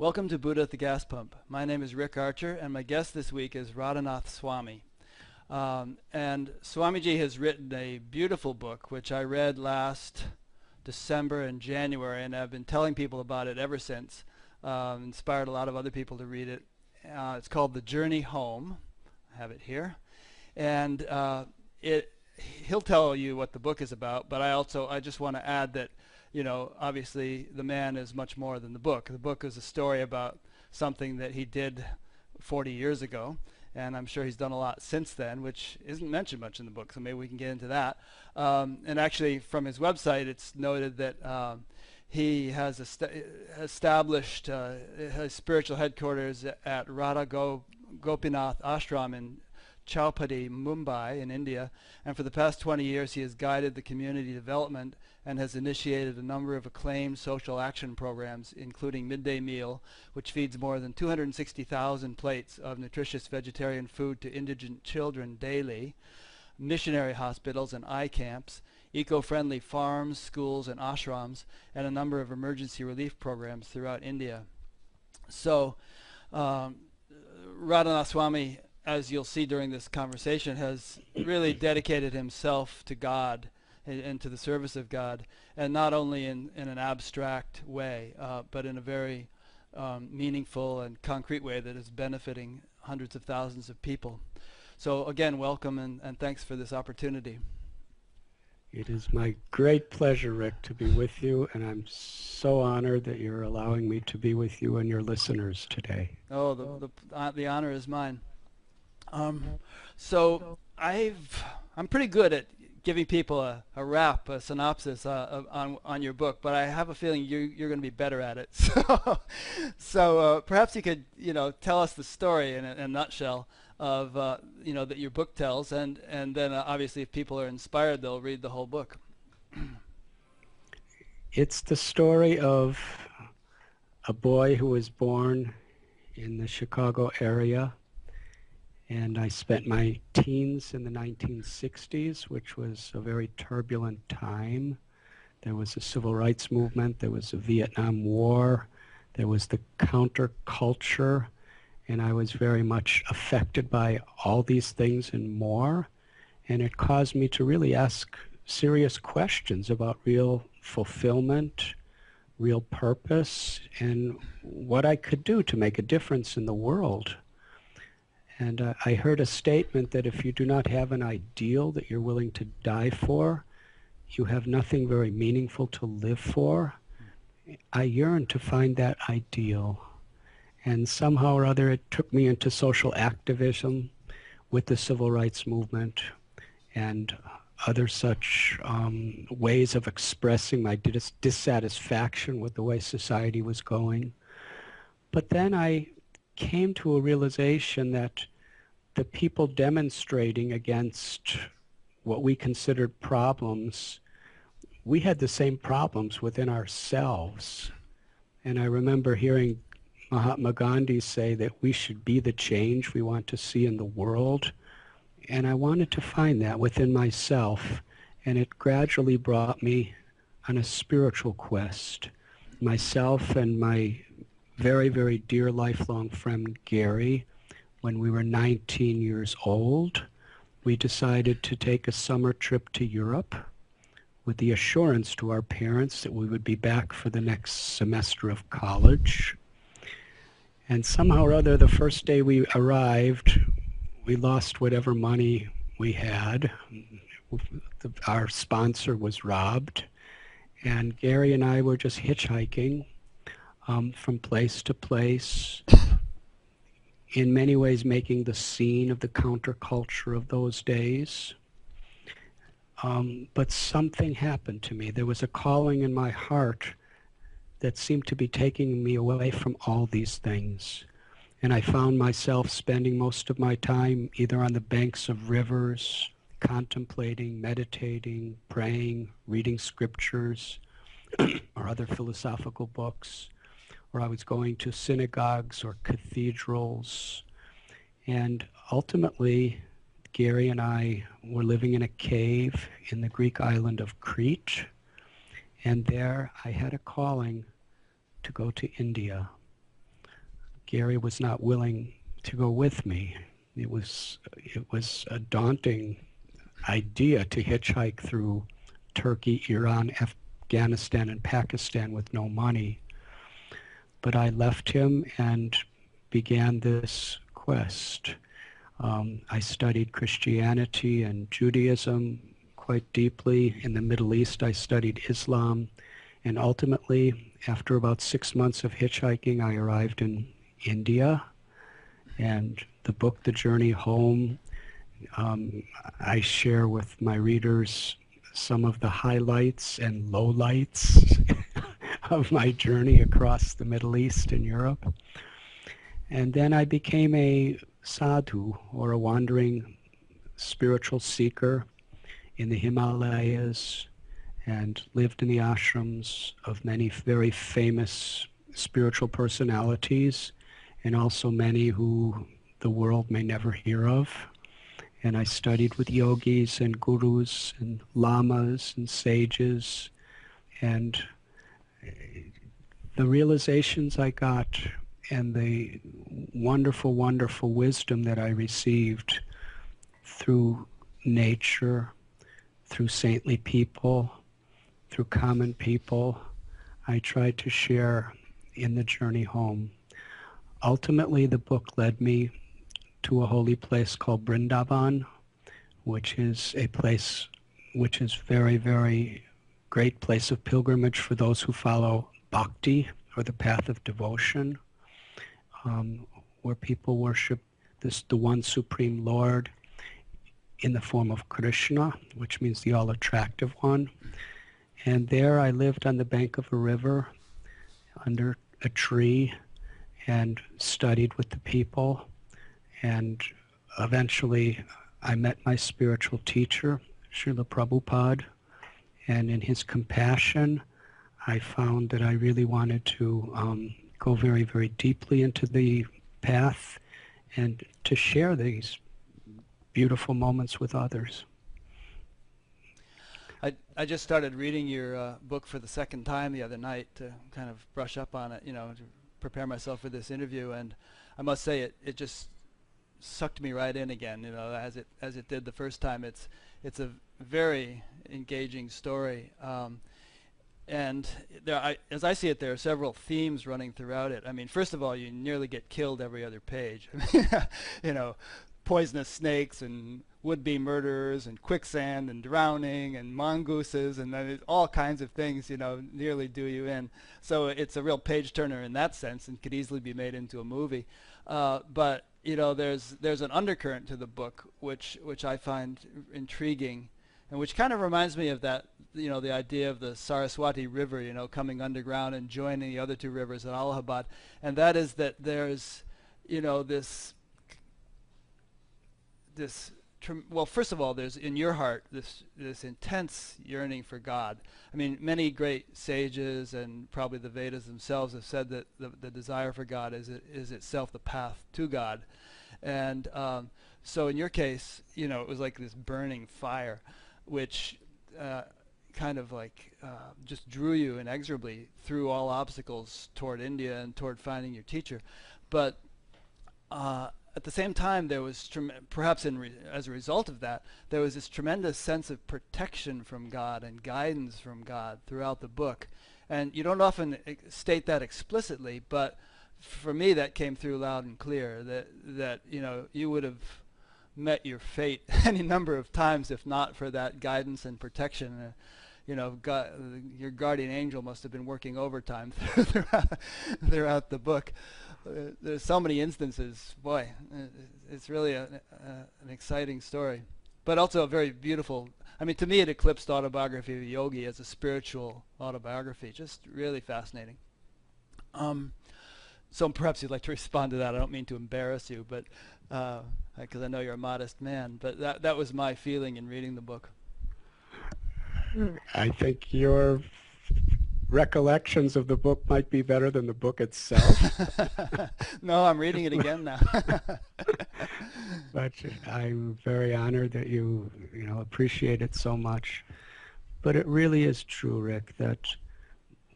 Welcome to Buddha at the Gas Pump. My name is Rick Archer, and my guest this week is Radhanath Swami. And Swamiji has written a beautiful book, which I read last December and January, and I've been telling people about it ever since. Inspired a lot of other people to read it. It's called The Journey Home. I have it here. And he'll tell you what the book is about, but I just want to add that, you know, obviously the man is much more than the book. The book is a story about something that he did 40 years ago, and I'm sure he's done a lot since then, which isn't mentioned much in the book, so maybe we can get into that. And actually, from his website, it's noted that he has established his spiritual headquarters at Radha Gopinath Ashram in Chowpatty, Mumbai in India, and for the past 20 years he has guided the community development and has initiated a number of acclaimed social action programs, including Midday Meal, which feeds more than 260,000 plates of nutritious vegetarian food to indigent children daily, missionary hospitals and eye camps, eco-friendly farms, schools, and ashrams, and a number of emergency relief programs throughout India. So Radhanath Swami, as you'll see during this conversation, has really dedicated himself to God and to the service of God, and not only in an abstract way, but in a very meaningful and concrete way that is benefiting hundreds of thousands of people. So again, welcome and thanks for this opportunity. It is my great pleasure, Rick, to be with you, and I'm so honored that you're allowing me to be with you and your listeners today. Oh, the honor is mine. So I'm pretty good at giving people a synopsis on your book, but I have a feeling you're going to be better at it. So perhaps you could, tell us the story in a nutshell of that your book tells, and then obviously if people are inspired, they'll read the whole book. It's the story of a boy who was born in the Chicago area. And I spent my teens in the 1960s, which was a very turbulent time. There was a civil rights movement, there was a Vietnam War, there was the counterculture, and I was very much affected by all these things and more. And it caused me to really ask serious questions about real fulfillment, real purpose, and what I could do to make a difference in the world. And I heard a statement that if you do not have an ideal that you're willing to die for, you have nothing very meaningful to live for. I yearned to find that ideal. And somehow or other it took me into social activism with the civil rights movement and other such ways of expressing my dissatisfaction with the way society was going. But then I came to a realization that the people demonstrating against what we considered problems, we had the same problems within ourselves. And I remember hearing Mahatma Gandhi say that we should be the change we want to see in the world. And I wanted to find that within myself. And it gradually brought me on a spiritual quest. Myself and my very, very dear lifelong friend Gary, when we were 19 years old, we decided to take a summer trip to Europe with the assurance to our parents that we would be back for the next semester of college. And somehow or other, the first day we arrived, we lost whatever money we had. Our sponsor was robbed, and Gary and I were just hitchhiking from place to place, in many ways making the scene of the counterculture of those days. But something happened to me. There was a calling in my heart that seemed to be taking me away from all these things. And I found myself spending most of my time either on the banks of rivers, contemplating, meditating, praying, reading scriptures, or other philosophical books, or I was going to synagogues or cathedrals. And ultimately, Gary and I were living in a cave in the Greek island of Crete. And there I had a calling to go to India. Gary was not willing to go with me. It was a daunting idea to hitchhike through Turkey, Iran, Afghanistan, and Pakistan with no money. But I left him and began this quest. I studied Christianity and Judaism quite deeply. In the Middle East, I studied Islam. And ultimately, after about 6 months of hitchhiking, I arrived in India. And the book, The Journey Home, I share with my readers some of the highlights and lowlights of my journey across the Middle East and Europe. And then I became a sadhu, or a wandering spiritual seeker in the Himalayas, and lived in the ashrams of many very famous spiritual personalities, and also many who the world may never hear of. And I studied with yogis and gurus and lamas and sages, and the realizations I got and the wonderful, wonderful wisdom that I received through nature, through saintly people, through common people, I tried to share in The Journey Home. Ultimately, the book led me to a holy place called Vrindavan, which is a place which is very, very great place of pilgrimage for those who follow Bhakti, or the path of devotion, where people worship the one Supreme Lord in the form of Krishna, which means the all-attractive one. And there I lived on the bank of a river under a tree and studied with the people. And eventually I met my spiritual teacher, Srila Prabhupada, and in his compassion I found that I really wanted to go very, very deeply into the path and to share these beautiful moments with others. I just started reading your book for the second time the other night to kind of brush up on it, to prepare myself for this interview, and I must say it just sucked me right in again, as it did the first time. It's a very engaging story, and as I see it, there are several themes running throughout it. I mean, first of all, you nearly get killed every other page. Poisonous snakes and would-be murderers and quicksand and drowning and mongooses and then all kinds of things, nearly do you in. So it's a real page turner in that sense and could easily be made into a movie. But there's an undercurrent to the book which I find intriguing, and which kind of reminds me of that, the idea of the Saraswati River, coming underground and joining the other two rivers at Allahabad, and that is that there's, well, first of all, there's in your heart this intense yearning for God. I mean, many great sages and probably the Vedas themselves have said that the desire for God is itself the path to God. And so in your case, it was like this burning fire, which kind of like just drew you inexorably through all obstacles toward India and toward finding your teacher. But at the same time, there was perhaps as a result of that, there was this tremendous sense of protection from God and guidance from God throughout the book. And you don't often state that explicitly, but for me that came through loud and clear, that you would have met your fate any number of times if not for that guidance and protection. God, your guardian angel must have been working overtime throughout the book. There's so many instances. Boy, it's really an exciting story, but also a very beautiful. I mean, to me, it eclipsed Autobiography of a Yogi as a spiritual autobiography. Just really fascinating. So perhaps you'd like to respond to that. I don't mean to embarrass you, but because I know you're a modest man. But that was my feeling in reading the book. I think your recollections of the book might be better than the book itself. No, I'm reading it again now. But I'm very honored that you appreciate it so much. But it really is true, Rick, that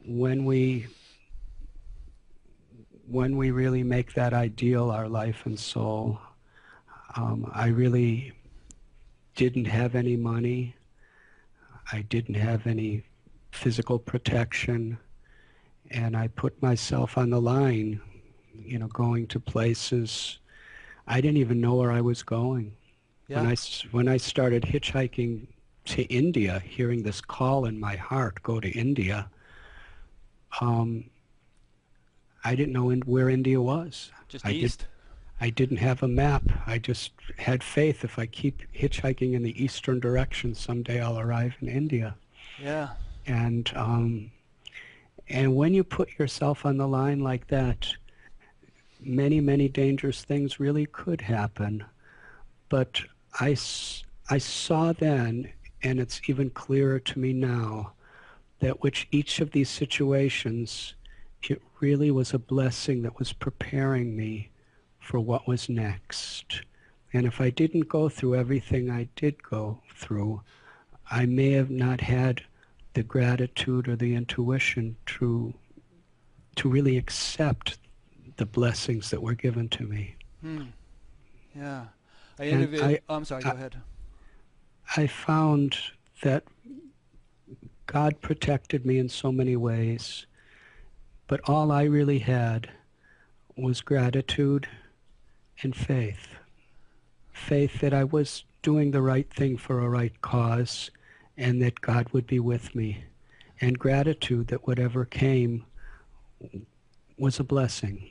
when we when we really make that ideal our life and soul, I really didn't have any money. I didn't have any physical protection, and I put myself on the line, going to places I didn't even know where I was going. Yeah. When I started hitchhiking to India, hearing this call in my heart, go to India, I didn't know where India was. Just east. I didn't have a map. I just had faith if I keep hitchhiking in the eastern direction, someday I'll arrive in India. Yeah. And when you put yourself on the line like that, many, many dangerous things really could happen. But I saw then, and it's even clearer to me now, that each of these situations, it really was a blessing that was preparing me for what was next. And if I didn't go through everything I did go through, I may have not had the gratitude or the intuition to really accept the blessings that were given to me. Yeah. I interviewed... I'm sorry, go ahead. I found that God protected me in so many ways, but all I really had was gratitude and faith. Faith that I was doing the right thing for a right cause and that God would be with me. And gratitude that whatever came was a blessing.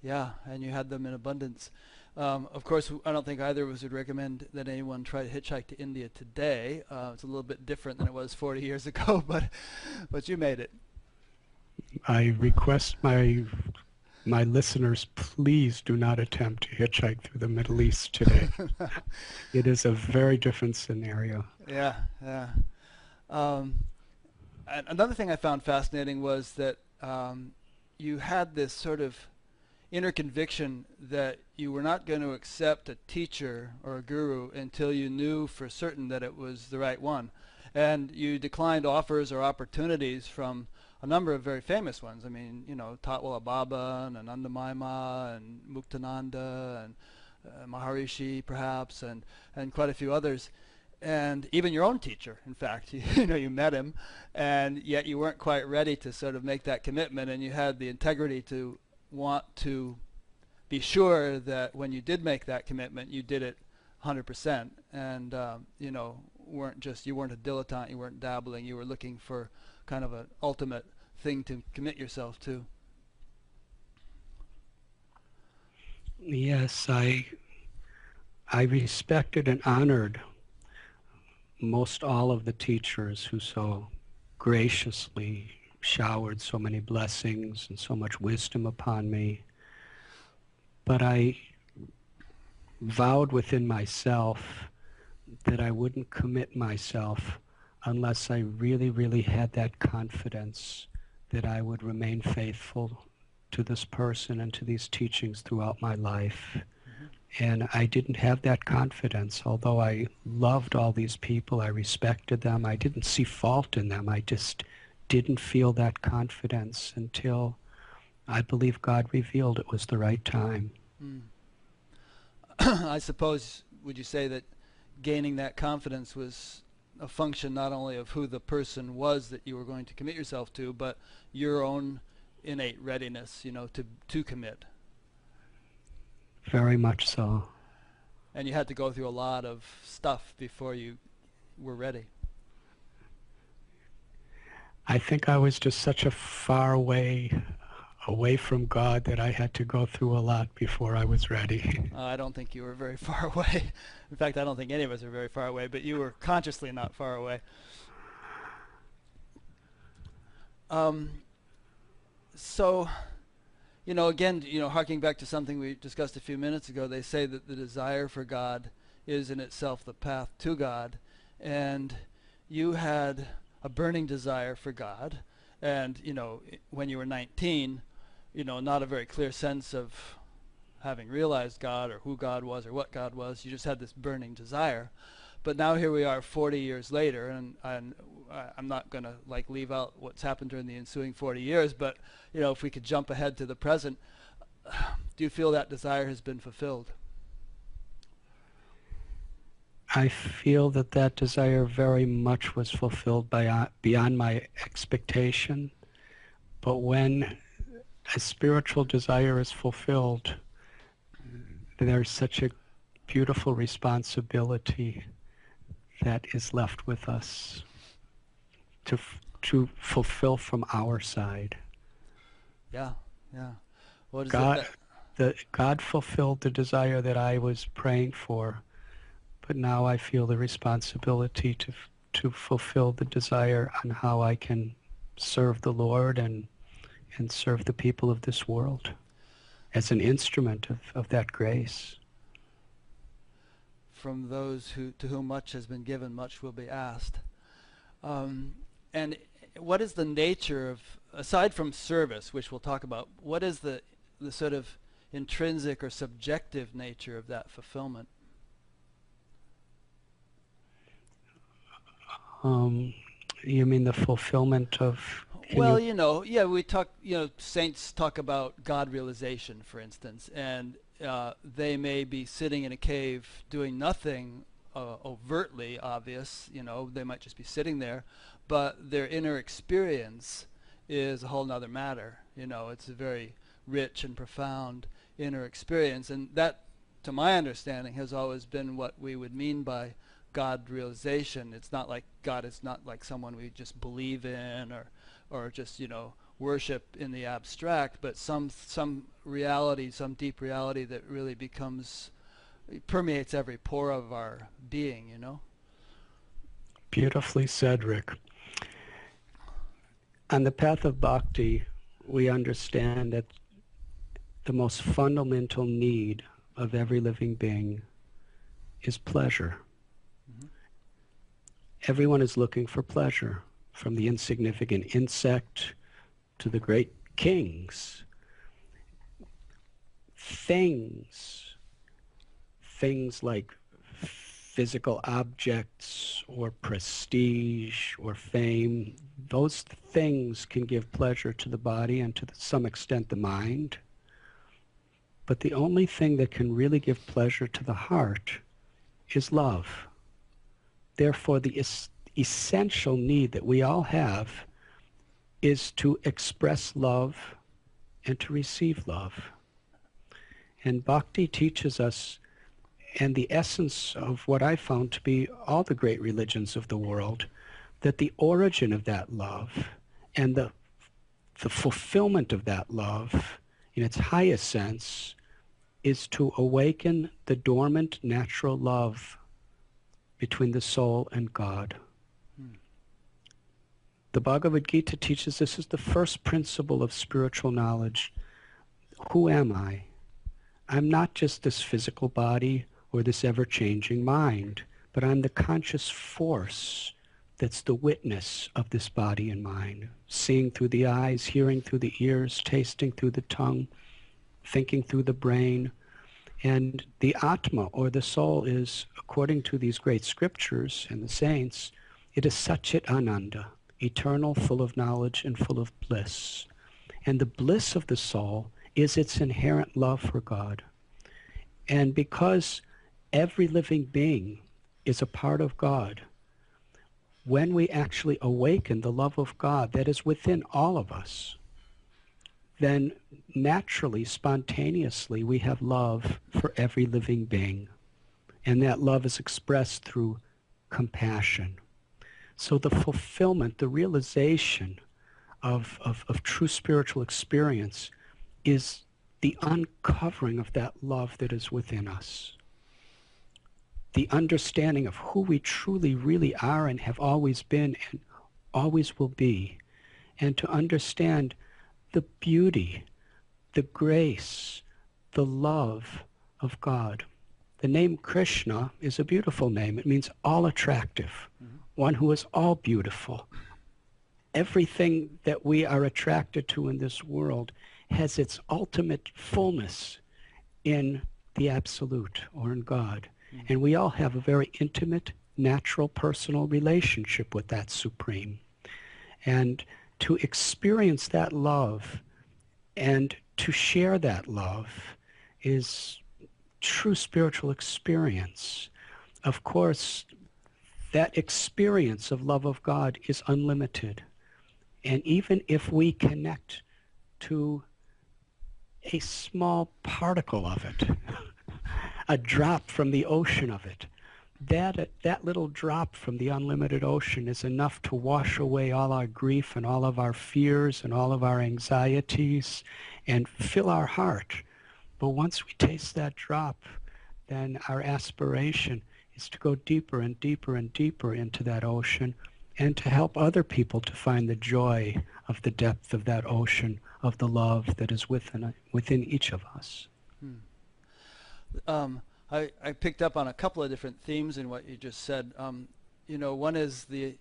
Yeah, and you had them in abundance. Of course, I don't think either of us would recommend that anyone try to hitchhike to India today. It's a little bit different than it was 40 years ago, but you made it. I request my listeners, please do not attempt to hitchhike through the Middle East today. It is a very different scenario. Yeah, yeah. And another thing I found fascinating was that you had this sort of inner conviction that you were not going to accept a teacher or a guru until you knew for certain that it was the right one. And you declined offers or opportunities from a number of very famous ones. I mean, Tatwala Baba and Anandamaima and Muktananda and Maharishi perhaps and quite a few others. And even your own teacher, in fact, you met him, and yet you weren't quite ready to sort of make that commitment, and you had the integrity to want to be sure that when you did make that commitment, you did it 100%, and you weren't a dilettante, you weren't dabbling, you were looking for kind of an ultimate thing to commit yourself to. Yes, I respected and honored most all of the teachers who so graciously showered so many blessings and so much wisdom upon me. But I vowed within myself that I wouldn't commit myself unless I really, really had that confidence that I would remain faithful to this person and to these teachings throughout my life. And I didn't have that confidence. Although I loved all these people, I respected them, I didn't see fault in them. I just didn't feel that confidence until I believe God revealed it was the right time. I suppose, would you say that gaining that confidence was a function not only of who the person was that you were going to commit yourself to, but your own innate readiness, to commit? Very much so. And you had to go through a lot of stuff before you were ready. I think I was just such a far away from God that I had to go through a lot before I was ready. I don't think you were very far away. In fact, I don't think any of us are very far away, but you were consciously not far away. So, again, harking back to something we discussed a few minutes ago, they say that the desire for God is in itself the path to God. And you had a burning desire for God. And, when you were 19, not a very clear sense of having realized God or who God was or what God was. You just had this burning desire. But now here we are 40 years later, and I'm not going to like leave out what's happened during the ensuing 40 years, but if we could jump ahead to the present, do you feel that desire has been fulfilled? I feel that that desire very much was fulfilled beyond my expectation. But when a spiritual desire is fulfilled, there's such a beautiful responsibility that is left with us to fulfill from our side. Yeah, yeah. What is it God fulfilled the desire that I was praying for, but now I feel the responsibility to fulfill the desire on how I can serve the Lord and serve the people of this world as an instrument of that grace. From those to whom much has been given, much will be asked. And what is the nature of, aside from service, which we'll talk about, what is the sort of intrinsic or subjective nature of that fulfillment? You mean the fulfillment of... Well, we talk, saints talk about God realization, for instance, and they may be sitting in a cave doing nothing overtly obvious, they might just be sitting there, but their inner experience is a whole nother matter. It's a very rich and profound inner experience, and that, to my understanding, has always been what we would mean by God realization. It's not like God is not like someone we just believe in or just worship in the abstract, but some reality, some deep reality that really permeates every pore of our being. Beautifully said, Rick. On the path of Bhakti, we understand that the most fundamental need of every living being is pleasure. Mm-hmm. Everyone is looking for pleasure, from the insignificant insect to the great kings. Things like physical objects or prestige or fame, those things can give pleasure to the body and to some extent the mind. But the only thing that can really give pleasure to the heart is love. Therefore, the essential need that we all have is to express love and to receive love. And Bhakti teaches us, and the essence of what I found to be all the great religions of the world, that the origin of that love and the fulfillment of that love in its highest sense is to awaken the dormant natural love between the soul and God. The Bhagavad Gita teaches this is the first principle of spiritual knowledge. Who am I? I'm not just this physical body or this ever-changing mind, but I'm the conscious force that's the witness of this body and mind, seeing through the eyes, hearing through the ears, tasting through the tongue, thinking through the brain. And the Atma, or the soul, is, according to these great scriptures and the saints, it is Satchit Ananda, eternal, full of knowledge and full of bliss. And the bliss of the soul is its inherent love for God. And because every living being is a part of God, when we actually awaken the love of God that is within all of us, then naturally, spontaneously, we have love for every living being. And that love is expressed through compassion. So the fulfillment, the realization of true spiritual experience is the uncovering of that love that is within us. The understanding of who we truly, really are and have always been and always will be. And to understand the beauty, the grace, the love of God. The name Krishna is a beautiful name. It means all attractive, one who is all beautiful. Everything that we are attracted to in this world has its ultimate fullness in the Absolute or in God. And we all have a very intimate natural personal relationship with that Supreme. And to experience that love and to share that love is true spiritual experience. Of course, that experience of love of God is unlimited. And even if we connect to a small particle of it, a drop from the ocean of it, that little drop from the unlimited ocean is enough to wash away all our grief and all of our fears and all of our anxieties and fill our heart. But once we taste that drop, then our aspiration is to go deeper and deeper and deeper into that ocean and to help other people to find the joy of the depth of that ocean, of the love that is within each of us. I picked up on a couple of different themes in what you just said. One is the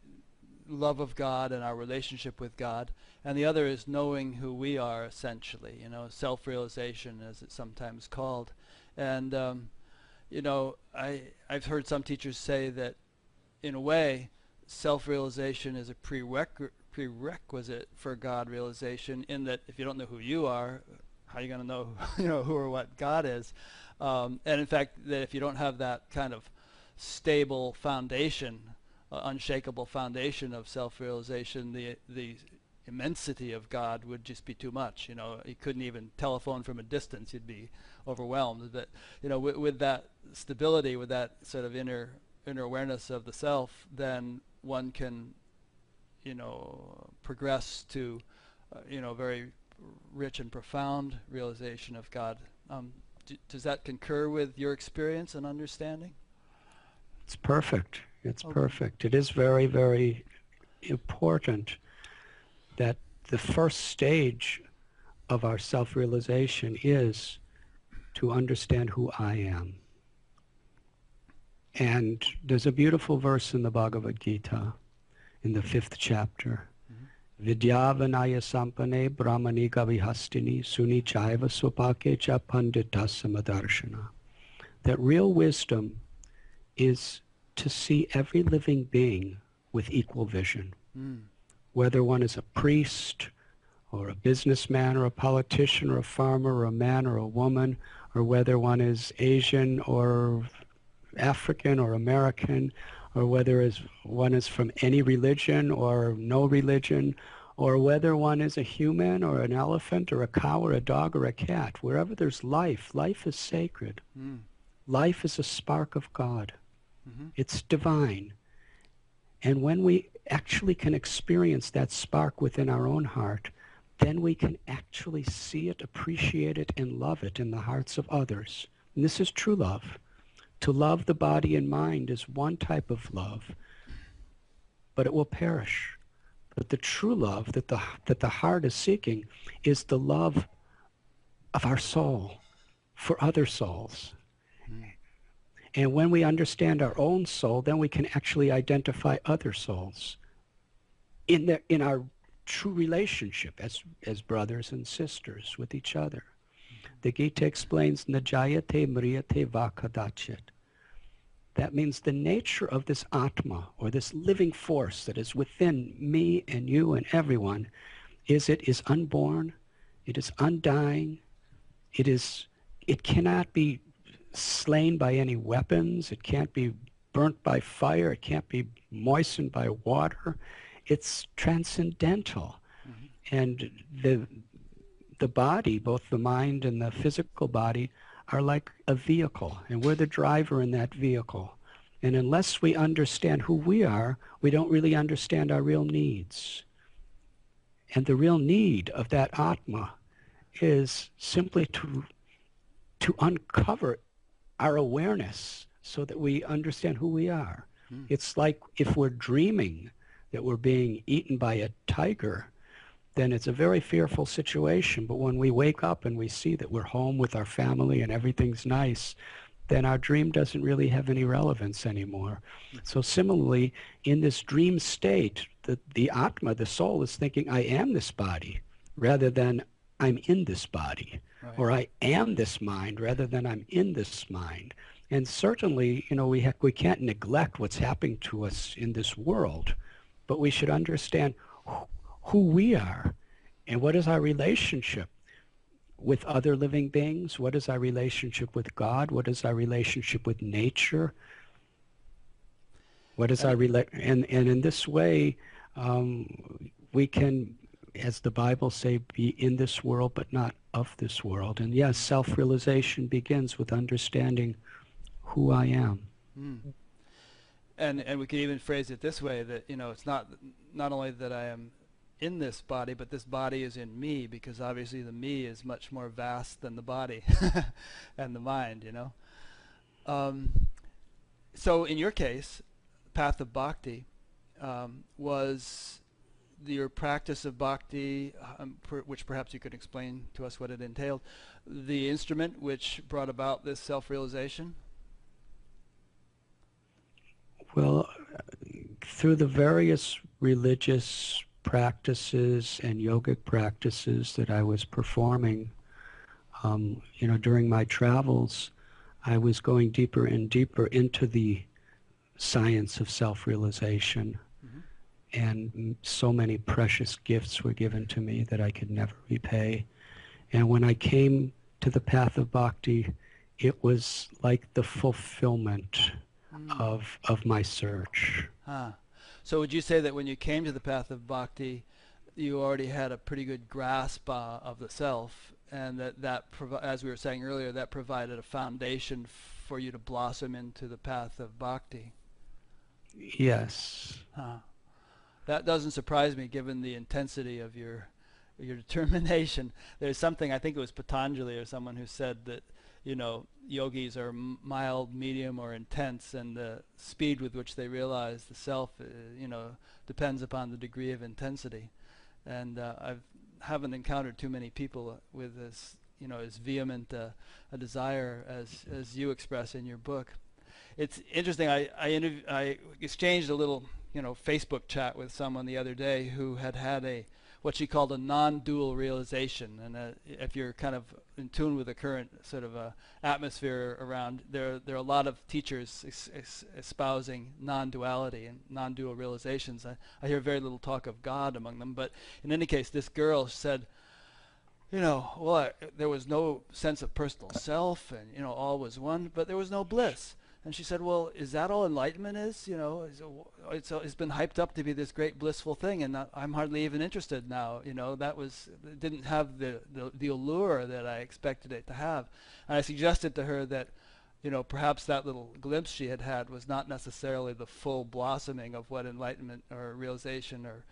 love of God and our relationship with God, and the other is knowing who we are, essentially, self-realization, as it's sometimes called. And I've heard some teachers say that, in a way, self-realization is a prerequisite for God realization, in that if you don't know who you are, how are you going to know, who or what God is? And in fact, that if you don't have that kind of stable foundation, unshakable foundation of self-realization, the immensity of God would just be too much. You couldn't even telephone from a distance; you'd be overwhelmed. But with that stability, with that sort of inner awareness of the self, then one can, progress to, very rich and profound realization of God. Does that concur with your experience and understanding? It's perfect. It's Okay. perfect. It is very, very important that the first stage of our self-realization is to understand who I am. And there's a beautiful verse in the Bhagavad Gita in the 5th chapter. Vidyavanaya sampane brahmani gavihastini suni chaiva swapake cha pandita samadarshana. That real wisdom is to see every living being with equal vision. Whether one is a priest or a businessman or a politician or a farmer or a man or a woman, or whether one is Asian or African or American, or whether one is from any religion or no religion, or whether one is a human or an elephant or a cow or a dog or a cat. Wherever there's life, life is sacred. Life is a spark of God. It's divine. And when we actually can experience that spark within our own heart, then we can actually see it, appreciate it, and love it in the hearts of others. And this is true love. To love the body and mind is one type of love, but it will perish. But the true love that the heart is seeking is the love of our soul for other souls. And when we understand our own soul, then we can actually identify other souls in our true relationship as brothers and sisters with each other. The Gita explains, Najayate mriyate vakadachet. That means the nature of this Atma, or this living force that is within me and you and everyone, is it is unborn, it is undying, it cannot be slain by any weapons, it can't be burnt by fire, it can't be moistened by water. It's transcendental. And the body, both the mind and the physical body, are like a vehicle, and we're the driver in that vehicle. And unless we understand who we are, we don't really understand our real needs. And the real need of that Atma is simply to uncover our awareness so that we understand who we are. It's like if we're dreaming that we're being eaten by a tiger, then it's a very fearful situation. But when we wake up and we see that we're home with our family and everything's nice, then our dream doesn't really have any relevance anymore. So similarly, in this dream state, the Atma, the soul, is thinking, I am this body, rather than I'm in this body. Right. Or I am this mind, rather than I'm in this mind. And certainly, we can't neglect what's happening to us in this world, but we should understand who we are and what is our relationship with other living beings, what is our relationship with God, what is our relationship with nature, what is and in this way, we can, as the Bible say, be in this world but not of this world. And yes, self-realization begins with understanding who I am. Mm. And we could even phrase it this way, that it's not only that I am in this body, but this body is in me, because obviously the me is much more vast than the body and the mind. So in your case, path of bhakti was your practice of bhakti, which perhaps you could explain to us what it entailed, the instrument which brought about this self-realization? Well, through the various religious practices and yogic practices that I was performing, during my travels, I was going deeper and deeper into the science of self-realization. Mm-hmm. And so many precious gifts were given to me that I could never repay. And when I came to the path of bhakti, it was like the fulfillment of my search. So would you say that when you came to the path of bhakti, you already had a pretty good grasp of the self, and that as we were saying earlier, that provided a foundation for you to blossom into the path of bhakti? Yes. That doesn't surprise me, given the intensity of your determination. There's something, I think it was Patanjali or someone, who said that yogis are mild, medium, or intense, and the speed with which they realize the self, depends upon the degree of intensity. And I haven't encountered too many people with as vehement a desire as you express in your book. It's interesting. I exchanged a little Facebook chat with someone the other day who had what she called a non-dual realization. And if you're kind of in tune with the current sort of atmosphere around, there are a lot of teachers espousing non-duality and non-dual realizations. I hear very little talk of God among them, but in any case, this girl said, there was no sense of personal self, and all was one, but there was no bliss. And she said, well, is that all enlightenment is? It's been hyped up to be this great blissful thing, and I'm hardly even interested now. It didn't have the allure that I expected it to have. And I suggested to her that, perhaps that little glimpse she had was not necessarily the full blossoming of what enlightenment or realization or,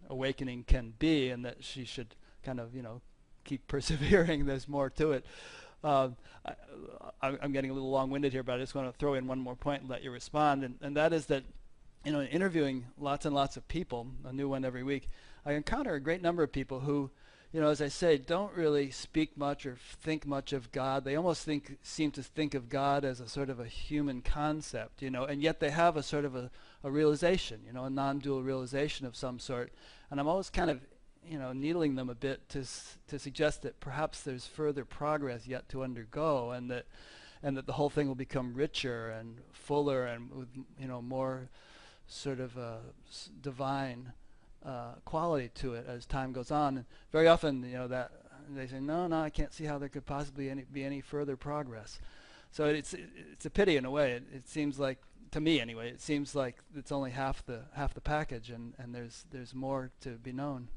awakening can be, and that she should kind of, keep persevering. There's more to it. I'm getting a little long-winded here, but I just want to throw in one more point and let you respond, and that is that, in interviewing lots and lots of people, a new one every week, I encounter a great number of people who, as I say, don't really speak much or think much of God. They almost seem to think of God as a sort of a human concept, and yet they have a sort of a realization, a non-dual realization of some sort. And I'm always kind of needling them a bit to suggest that perhaps there's further progress yet to undergo, and that the whole thing will become richer and fuller and with more sort of divine quality to it as time goes on. And very often, that they say, no, I can't see how there could possibly be any further progress. So it's a pity in a way. It seems like, to me anyway, it seems like it's only half the package, and there's more to be known.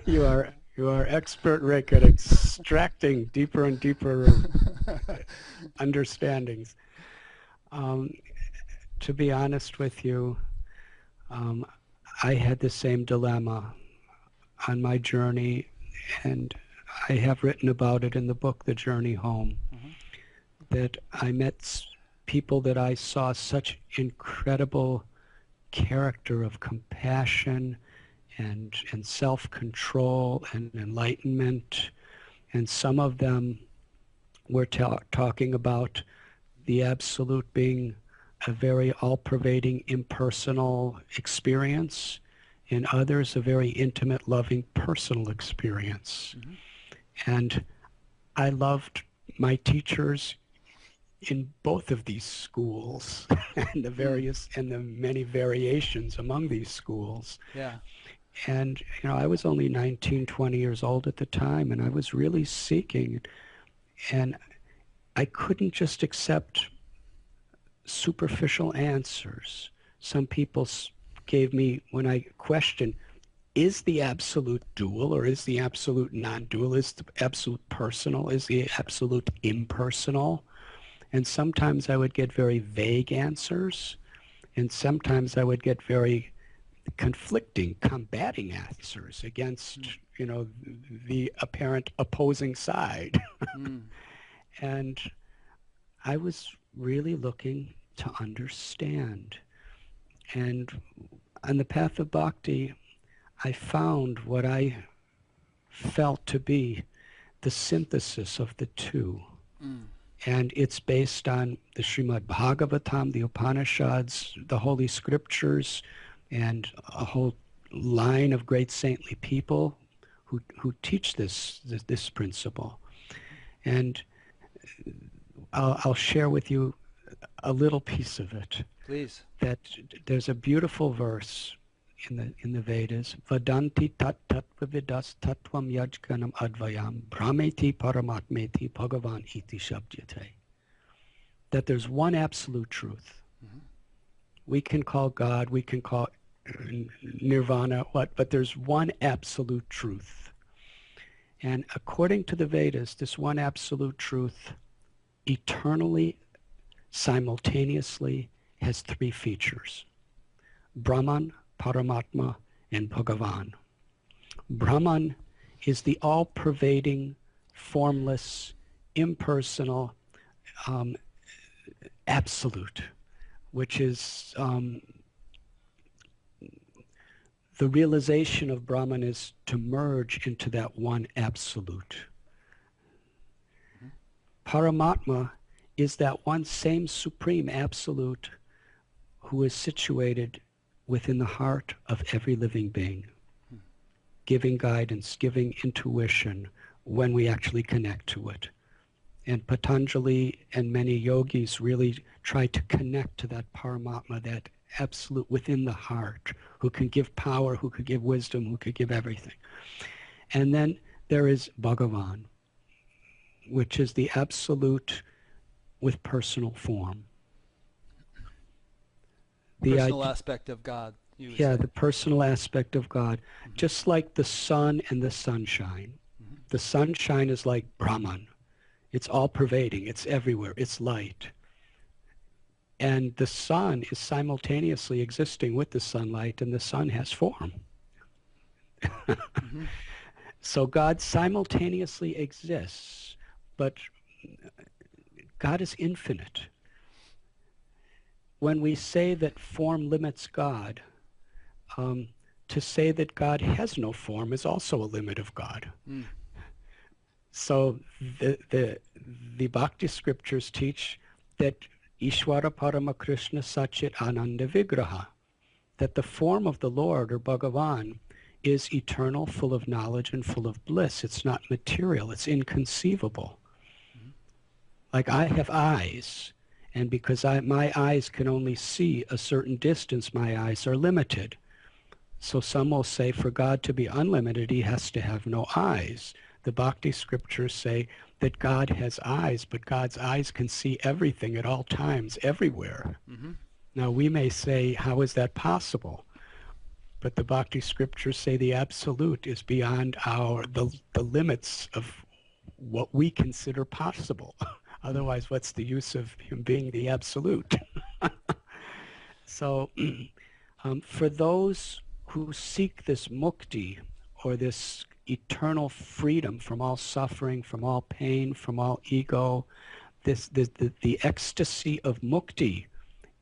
You are expert, Rick, at extracting deeper and deeper understandings. To be honest with you, I had the same dilemma on my journey, and I have written about it in the book, The Journey Home, that I met people that I saw such incredible character of compassion and self-control and enlightenment, and some of them were talking about the absolute being a very all-pervading, impersonal experience, and others a very intimate, loving, personal experience. And I loved my teachers in both of these schools and the many variations among these schools. Yeah. And, I was only 19, 20 years old at the time, and I was really seeking, and I couldn't just accept superficial answers. Some people gave me, when I questioned, is the absolute dual or is the absolute non-dual? Is the absolute personal? Is the absolute impersonal? And sometimes I would get very vague answers, and sometimes I would get very conflicting, combating answers against, the apparent opposing side. And I was really looking to understand. And on the path of Bhakti, I found what I felt to be the synthesis of the two. And it's based on the Srimad Bhagavatam, the Upanishads, the Holy Scriptures, and a whole line of great saintly people who teach this principle. And I'll share with you a little piece of it. Please. That there's a beautiful verse in the Vedas, Vadanti tat tattva vidas tattvam yajganam advayam brahmeti paramatmeti bhagavan iti shabdyate. That there's one absolute truth. We can call God, we can call nirvana, but there's one absolute truth. And according to the Vedas, this one absolute truth eternally, simultaneously has three features: Brahman, Paramatma, and Bhagavan. Brahman is the all-pervading, formless, impersonal, absolute, which is the realization of Brahman is to merge into that one absolute. Paramatma is that one same supreme absolute who is situated within the heart of every living being, giving guidance, giving intuition when we actually connect to it. And Patanjali and many yogis really try to connect to that Paramatma, that absolute within the heart, who can give power, who could give wisdom, who could give everything. And then there is Bhagavan, which is the absolute with personal form. The personal aspect of God. The personal aspect of God. Just like the sun and the sunshine. The sunshine is like Brahman. It's all pervading, it's everywhere, it's light. And the sun is simultaneously existing with the sunlight, and the sun has form. So God simultaneously exists, but God is infinite. When we say that form limits God, to say that God has no form is also a limit of God. So the Bhakti scriptures teach that Ishvara Parama Krishna Satchit Ananda Vigraha, that the form of the Lord, or Bhagavan, is eternal, full of knowledge and full of bliss. It's not material, it's inconceivable. Like I have eyes, and because my eyes can only see a certain distance, my eyes are limited. So some will say for God to be unlimited, he has to have no eyes. The Bhakti scriptures say that God has eyes, but God's eyes can see everything at all times, everywhere. Now we may say, how is that possible? But the Bhakti scriptures say the absolute is beyond the limits of what we consider possible. Otherwise, what's the use of him being the absolute? So for those who seek this mukti, or this eternal freedom from all suffering, from all pain, from all ego, the ecstasy of mukti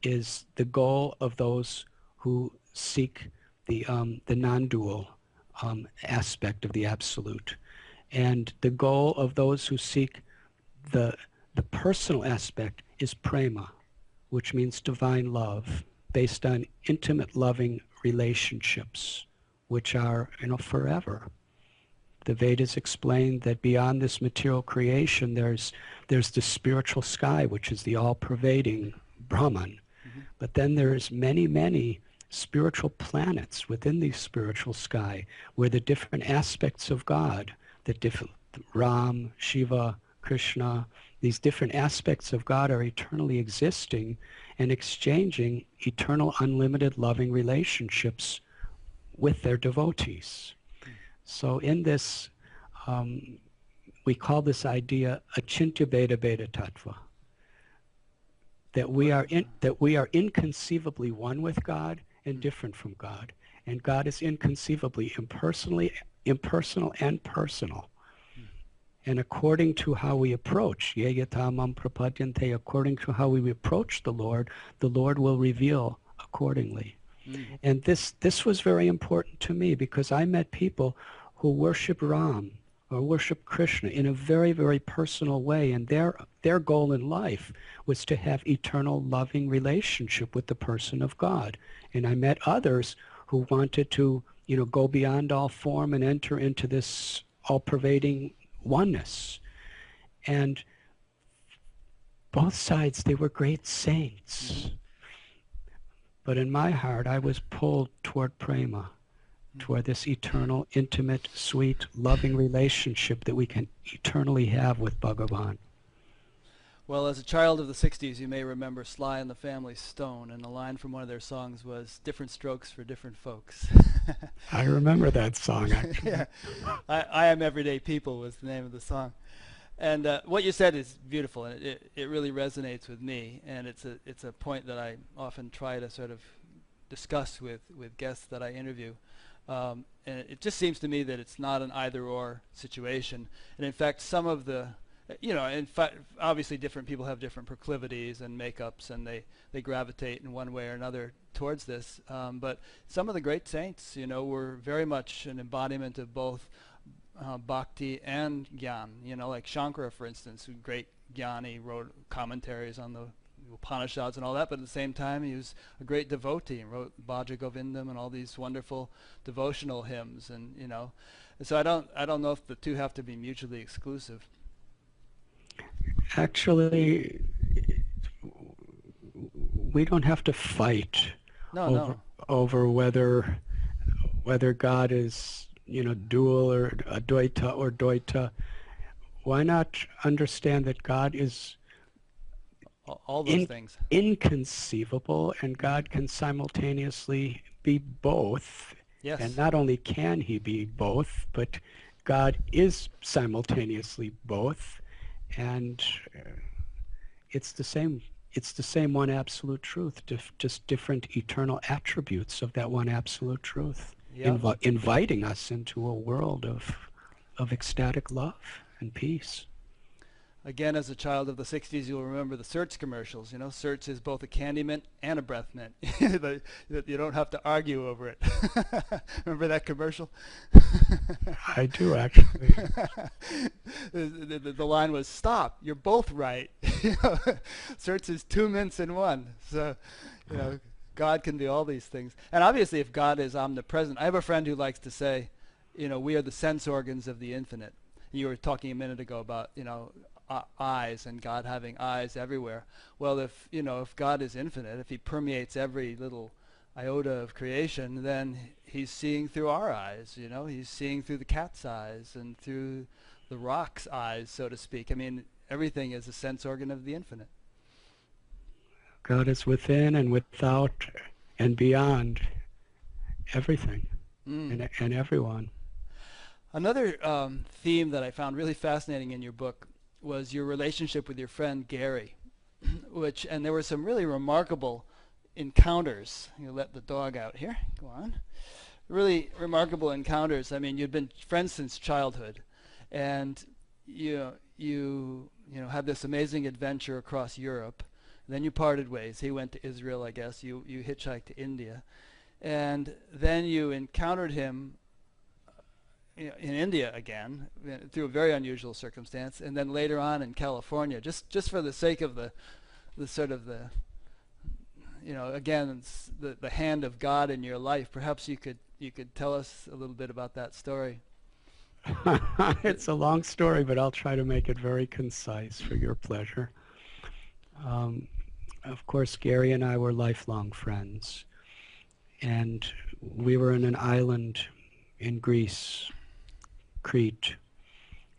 is the goal of those who seek the non-dual aspect of the absolute. And the goal of those who seek the personal aspect is prema, which means divine love, based on intimate loving relationships, which are, forever. The Vedas explain that beyond this material creation, there's the spiritual sky, which is the all-pervading Brahman. Mm-hmm. But then there's many, many spiritual planets within the spiritual sky, where the different aspects of God, the different Ram, Shiva, Krishna, these different aspects of God are eternally existing and exchanging eternal, unlimited, loving relationships with their devotees. So in this, we call this idea achintya bheda bheda tattva, that we are inconceivably one with God and different from God, and God is inconceivably impersonal and personal. And according to how we approach, yeyatamam prapadyante, according to how we approach the Lord will reveal accordingly. And this was very important to me, because I met people who worship Ram or worship Krishna in a very, very personal way, and their goal in life was to have eternal loving relationship with the person of God. And I met others who wanted to, go beyond all form and enter into this all-pervading oneness. And both sides, they were great saints. But in my heart, I was pulled toward prema, toward this eternal, intimate, sweet, loving relationship that we can eternally have with Bhagavan. Well, as a child of the 60s, you may remember Sly and the Family Stone, and a line from one of their songs was, "Different strokes for different folks." I remember that song, actually. Yeah. I Am Everyday People was the name of the song. And what you said is beautiful, and it really resonates with me, and it's a point that I often try to sort of discuss with guests that I interview. And it just seems to me that it's not an either-or situation. And in fact, some of the, in fact, obviously different people have different proclivities and makeups, and they gravitate in one way or another towards this. But some of the great saints, were very much an embodiment of both Bhakti and Gyan, like Shankara, for instance, who great Jnani, wrote commentaries on the Upanishads and all that, but at the same time he was a great devotee and wrote Bhaja Govindam and all these wonderful devotional hymns, and so I don't know if the two have to be mutually exclusive. Actually, we don't have to fight over whether God is dual or Advaita or Dvaita. Why not understand that God is all those things inconceivable, and God can simultaneously be both. Yes. And not only can he be both, but God is simultaneously both, and it's the same one absolute truth, just different eternal attributes of that one absolute truth. Yep. Inviting us into a world of ecstatic love and peace. Again, as a child of the 60s, you'll remember the Certs commercials. Certs is both a candy mint and a breath mint. That you don't have to argue over it. Remember that commercial? I do, actually. The line was, "Stop, you're both right." Certs is two mints in one. So, God can do all these things. And obviously, if God is omnipresent, I have a friend who likes to say, we are the sense organs of the infinite. You were talking a minute ago about, eyes and God having eyes everywhere. Well, if God is infinite, if he permeates every little iota of creation, then he's seeing through our eyes, he's seeing through the cat's eyes and through the rock's eyes, so to speak. I mean, everything is a sense organ of the infinite. God is within and without and beyond everything and everyone. Another theme that I found really fascinating in your book was your relationship with your friend Gary, and there were some really remarkable encounters. You let the dog out here. Go on. Really remarkable encounters. I mean, you'd been friends since childhood, and you had this amazing adventure across Europe. Then you parted ways. He went to Israel, I guess. You hitchhiked to India. And then you encountered him in India again, through a very unusual circumstance. And then later on in California, just for the sake of the sort of the, again, the hand of God in your life. Perhaps you could tell us a little bit about that story. It's a long story, but I'll try to make it very concise for your pleasure. Um, of course, Gary and I were lifelong friends, and we were in an island in Greece, Crete,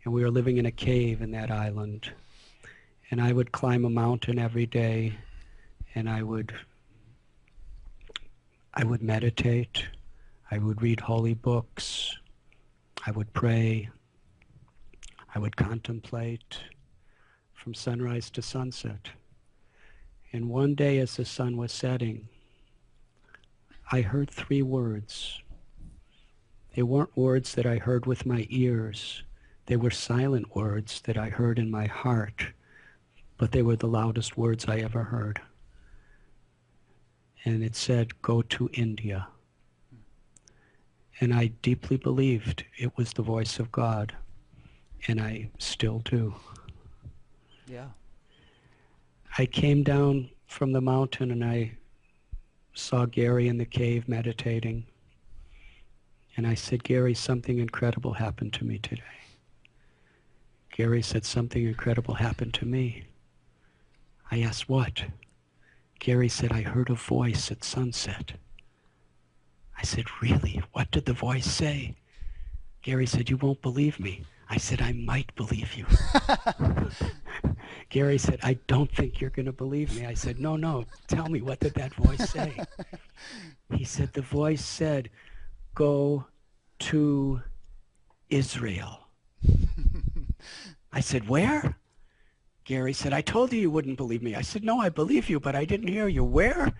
and we were living in a cave in that island. And I would climb a mountain every day, and I would meditate, I would read holy books, I would pray, I would contemplate from sunrise to sunset. And one day as the sun was setting, I heard 3 words. They weren't words that I heard with my ears. They were silent words that I heard in my heart, but they were the loudest words I ever heard. And it said, "Go to India." And I deeply believed it was the voice of God, and I still do. Yeah. I came down from the mountain and I saw Gary in the cave meditating. And I said, "Gary, something incredible happened to me today." Gary said, "Something incredible happened to me." I asked, "What?" Gary said, "I heard a voice at sunset." I said, "Really? What did the voice say?" Gary said, "You won't believe me." I said, "I might believe you." Gary said, "I don't think you're going to believe me." I said, No, tell me, what did that voice say?" He said, "The voice said, 'Go to Israel.'" I said, "Where?" Gary said, "I told you you wouldn't believe me." I said, "No, I believe you, but I didn't hear you. Where?"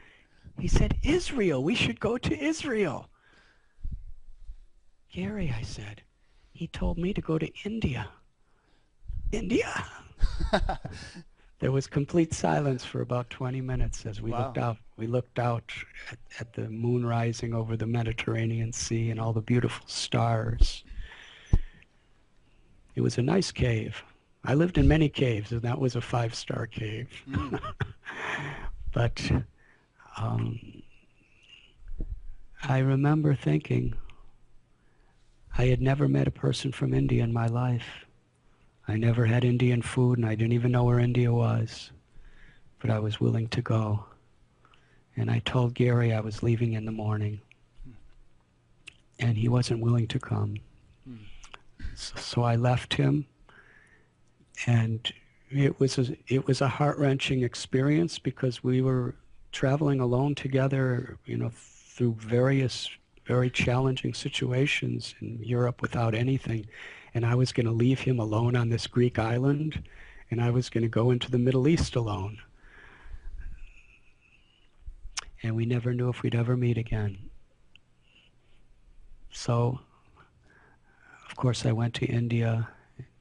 He said, "Israel. We should go to Israel." "Gary," I said, "he told me to go to India." "India?" There was complete silence for about 20 minutes as we looked out. We looked out at the moon rising over the Mediterranean Sea and all the beautiful stars. It was a nice cave. I lived in many caves, and that was a 5-star cave. But I remember thinking, I had never met a person from India in my life. I never had Indian food, and I didn't even know where India was. But I was willing to go. And I told Gary I was leaving in the morning. And he wasn't willing to come. So I left him. And it was a heart-wrenching experience because we were traveling alone together, through various very challenging situations in Europe without anything. And I was going to leave him alone on this Greek island, and I was going to go into the Middle East alone. And we never knew if we'd ever meet again. So, of course, I went to India,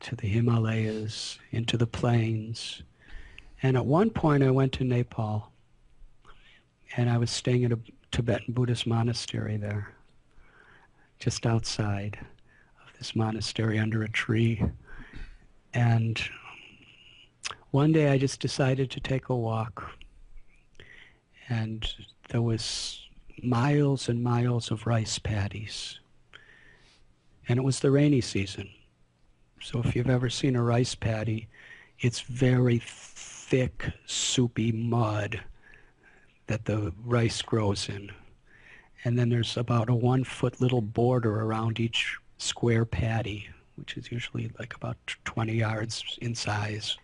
to the Himalayas, into the plains. And at one point I went to Nepal, and I was staying at a Tibetan Buddhist monastery there, just outside of this monastery under a tree. And one day I just decided to take a walk, and there was miles and miles of rice paddies. And it was the rainy season. So if you've ever seen a rice paddy, it's very thick, soupy mud that the rice grows in. And then there's about a 1-foot little border around each square paddy, which is usually like about 20 yards in size.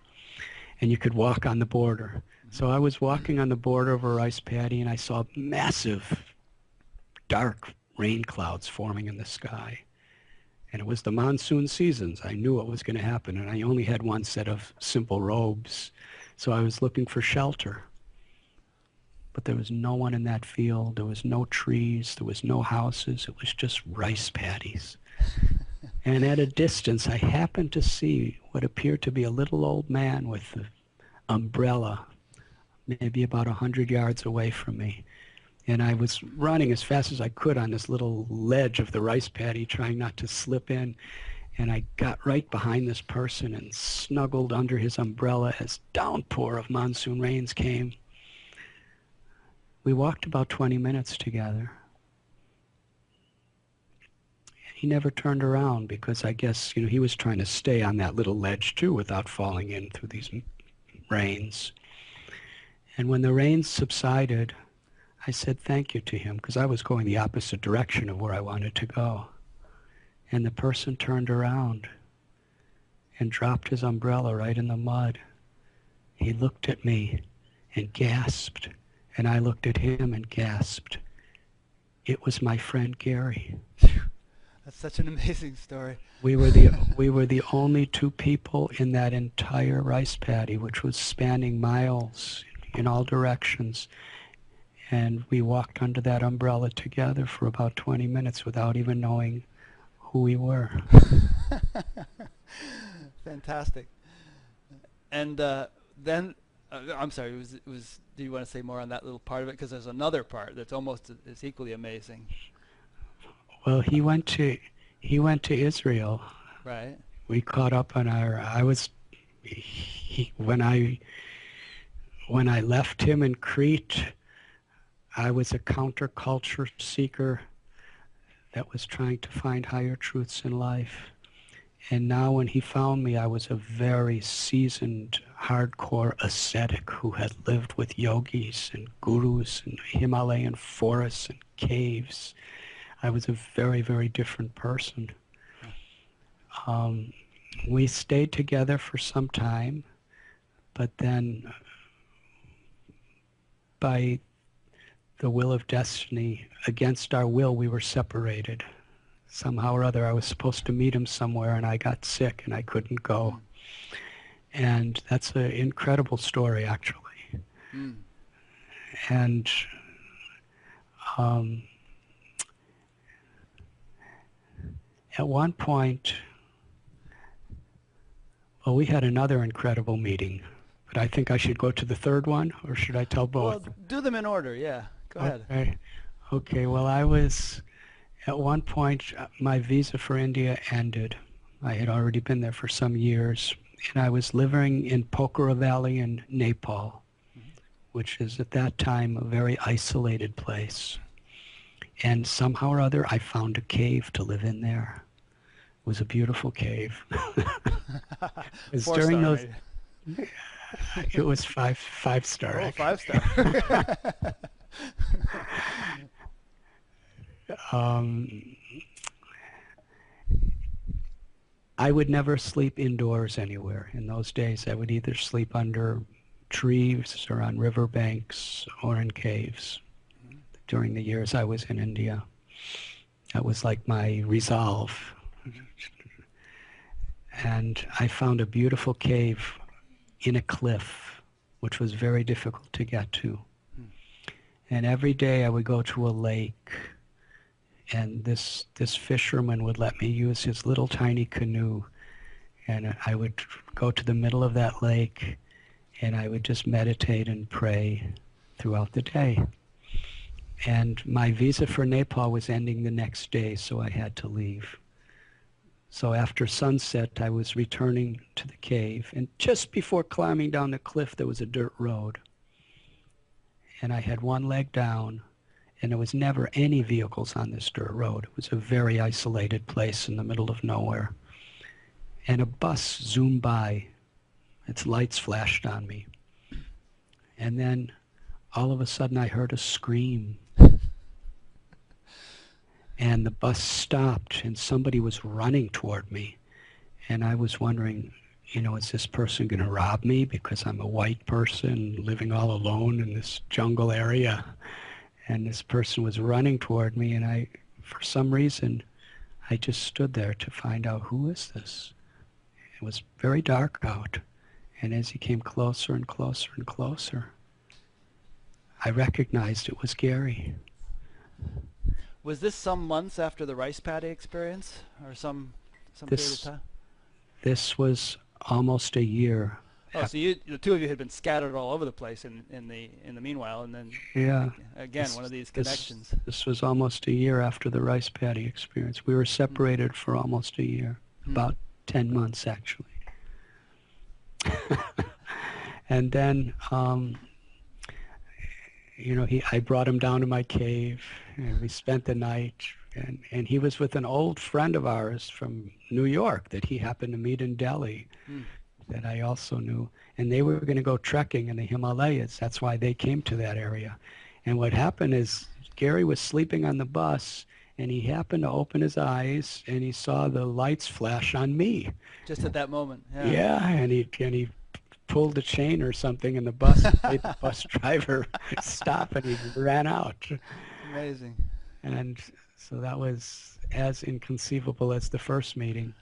And you could walk on the border. So I was walking on the border of a rice paddy, and I saw massive, dark rain clouds forming in the sky. And it was the monsoon seasons. I knew what was going to happen, and I only had one set of simple robes. So I was looking for shelter. But there was no one in that field. There was no trees. There was no houses. It was just rice paddies. And at a distance, I happened to see what appeared to be a little old man with an umbrella, maybe about 100 yards away from me. And I was running as fast as I could on this little ledge of the rice paddy, trying not to slip in. And I got right behind this person and snuggled under his umbrella as downpour of monsoon rains came. We walked about 20 minutes together. And he never turned around because I guess, he was trying to stay on that little ledge too without falling in through these rains. And when the rains subsided, I said thank you to him because I was going the opposite direction of where I wanted to go. And the person turned around and dropped his umbrella right in the mud. He looked at me and gasped, and I looked at him and gasped. It was my friend Gary. That's such an amazing story. We were the only two people in that entire rice paddy, which was spanning miles in all directions. And we walked under that umbrella together for about 20 minutes without even knowing who we were. Fantastic. And then, I'm sorry, do you want to say more on that little part of it? Because there's another part that's almost as equally amazing. Well, he went to Israel. Right. We caught up on when I left him in Crete, I was a counterculture seeker that was trying to find higher truths in life. And now when he found me, I was a very seasoned, hardcore ascetic who had lived with yogis and gurus in Himalayan forests and caves. I was a very, very different person. We stayed together for some time, but then by the will of destiny, against our will, we were separated. Somehow or other, I was supposed to meet him somewhere, and I got sick, and I couldn't go. And that's an incredible story, actually. Mm. And at one point, well, we had another incredible meeting, but I think I should go to the third one, or should I tell both? Well, do them in order, yeah. Go ahead. Okay, well, at one point, my visa for India ended. I had already been there for some years, and I was living in Pokhara Valley in Nepal, which is at that time a very isolated place. And somehow or other, I found a cave to live in there. It was a beautiful cave. It was during those. It was five-star. Oh, 5-star. I would never sleep indoors anywhere. In those days, I would either sleep under trees or on riverbanks or in caves. During the years I was in India, that was like my resolve. And I found a beautiful cave in a cliff, which was very difficult to get to. And every day I would go to a lake, and this fisherman would let me use his little tiny canoe, and I would go to the middle of that lake, and I would just meditate and pray throughout the day. And my visa for Nepal was ending the next day, so I had to leave. So after sunset, I was returning to the cave, and just before climbing down the cliff, there was a dirt road. And I had one leg down, and there was never any vehicles on this dirt road. It was a very isolated place in the middle of nowhere. And a bus zoomed by. Its lights flashed on me. And then all of a sudden I heard a scream. And the bus stopped, and somebody was running toward me. And I was wondering, is this person going to rob me because I'm a white person living all alone in this jungle area? And this person was running toward me, and for some reason, I just stood there to find out, who is this? It was very dark out, and as he came closer and closer and closer, I recognized it was Gary. Was this some months after the rice paddy experience, or some period of time? This was almost a year. Oh, so the two of you had been scattered all over the place in the meanwhile, and then again one of these connections. This was almost a year after the rice paddy experience. We were separated for almost a year, about 10 months actually. And then, I brought him down to my cave, and we spent the night And he was with an old friend of ours from New York that he happened to meet in Delhi that I also knew. And they were going to go trekking in the Himalayas. That's why they came to that area. And what happened is Gary was sleeping on the bus, and he happened to open his eyes, and he saw the lights flash on me. Just at that moment. Yeah. Yeah, and he pulled a chain or something, and the bus made the bus driver stop, and he ran out. Amazing. And so that was as inconceivable as the first meeting.